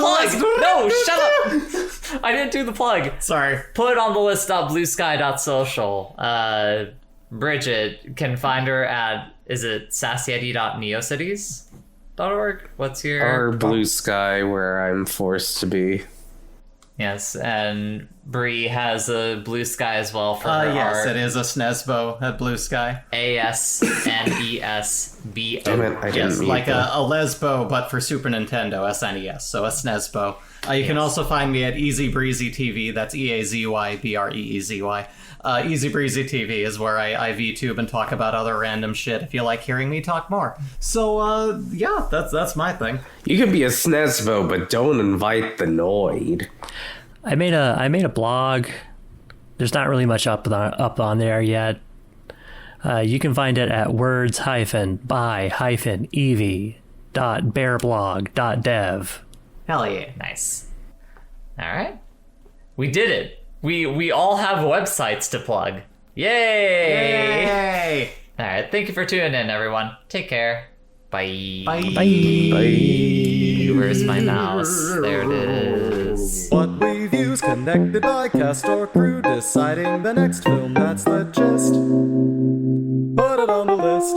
plug. No, shut up. I didn't do the plug.
Sorry.
Put it on the list.bluesky.social. Bridget can find her at, is it sassietti.neocities.org? What's your...
Or Blue Sky, where I'm forced to be.
Yes, and Bree has a Blue Sky as well for her
Yes,
art.
it is a SNESBO at Blue Sky.
ASNESBO.
Damn it, I didn't
Yes,
read
like
that.
a Lesbo, but for Super Nintendo, SNES, so a SNESBO. You can also find me at Easy Breezy TV, that's EAZYBREEZY. Easy Breezy TV is where I VTube and talk about other random shit if you like hearing me talk more. So, yeah, that's my thing.
You could be a SNESBO, but don't invite the Noid.
I made a blog. There's not really much up on there yet. You can find it at words-by-evie.bearblog.dev.
Hell yeah.
Nice. All right. We did it. We all have websites to plug. Yay!
Yay!
All right. Thank you for tuning in, everyone. Take care. Bye.
Bye.
Where's my mouse? There it is.
What reviews connected by cast or crew, deciding the next film, that's the gist. Put it on the list.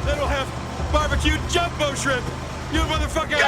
They don't have barbecue jumbo shrimp. You motherfucker!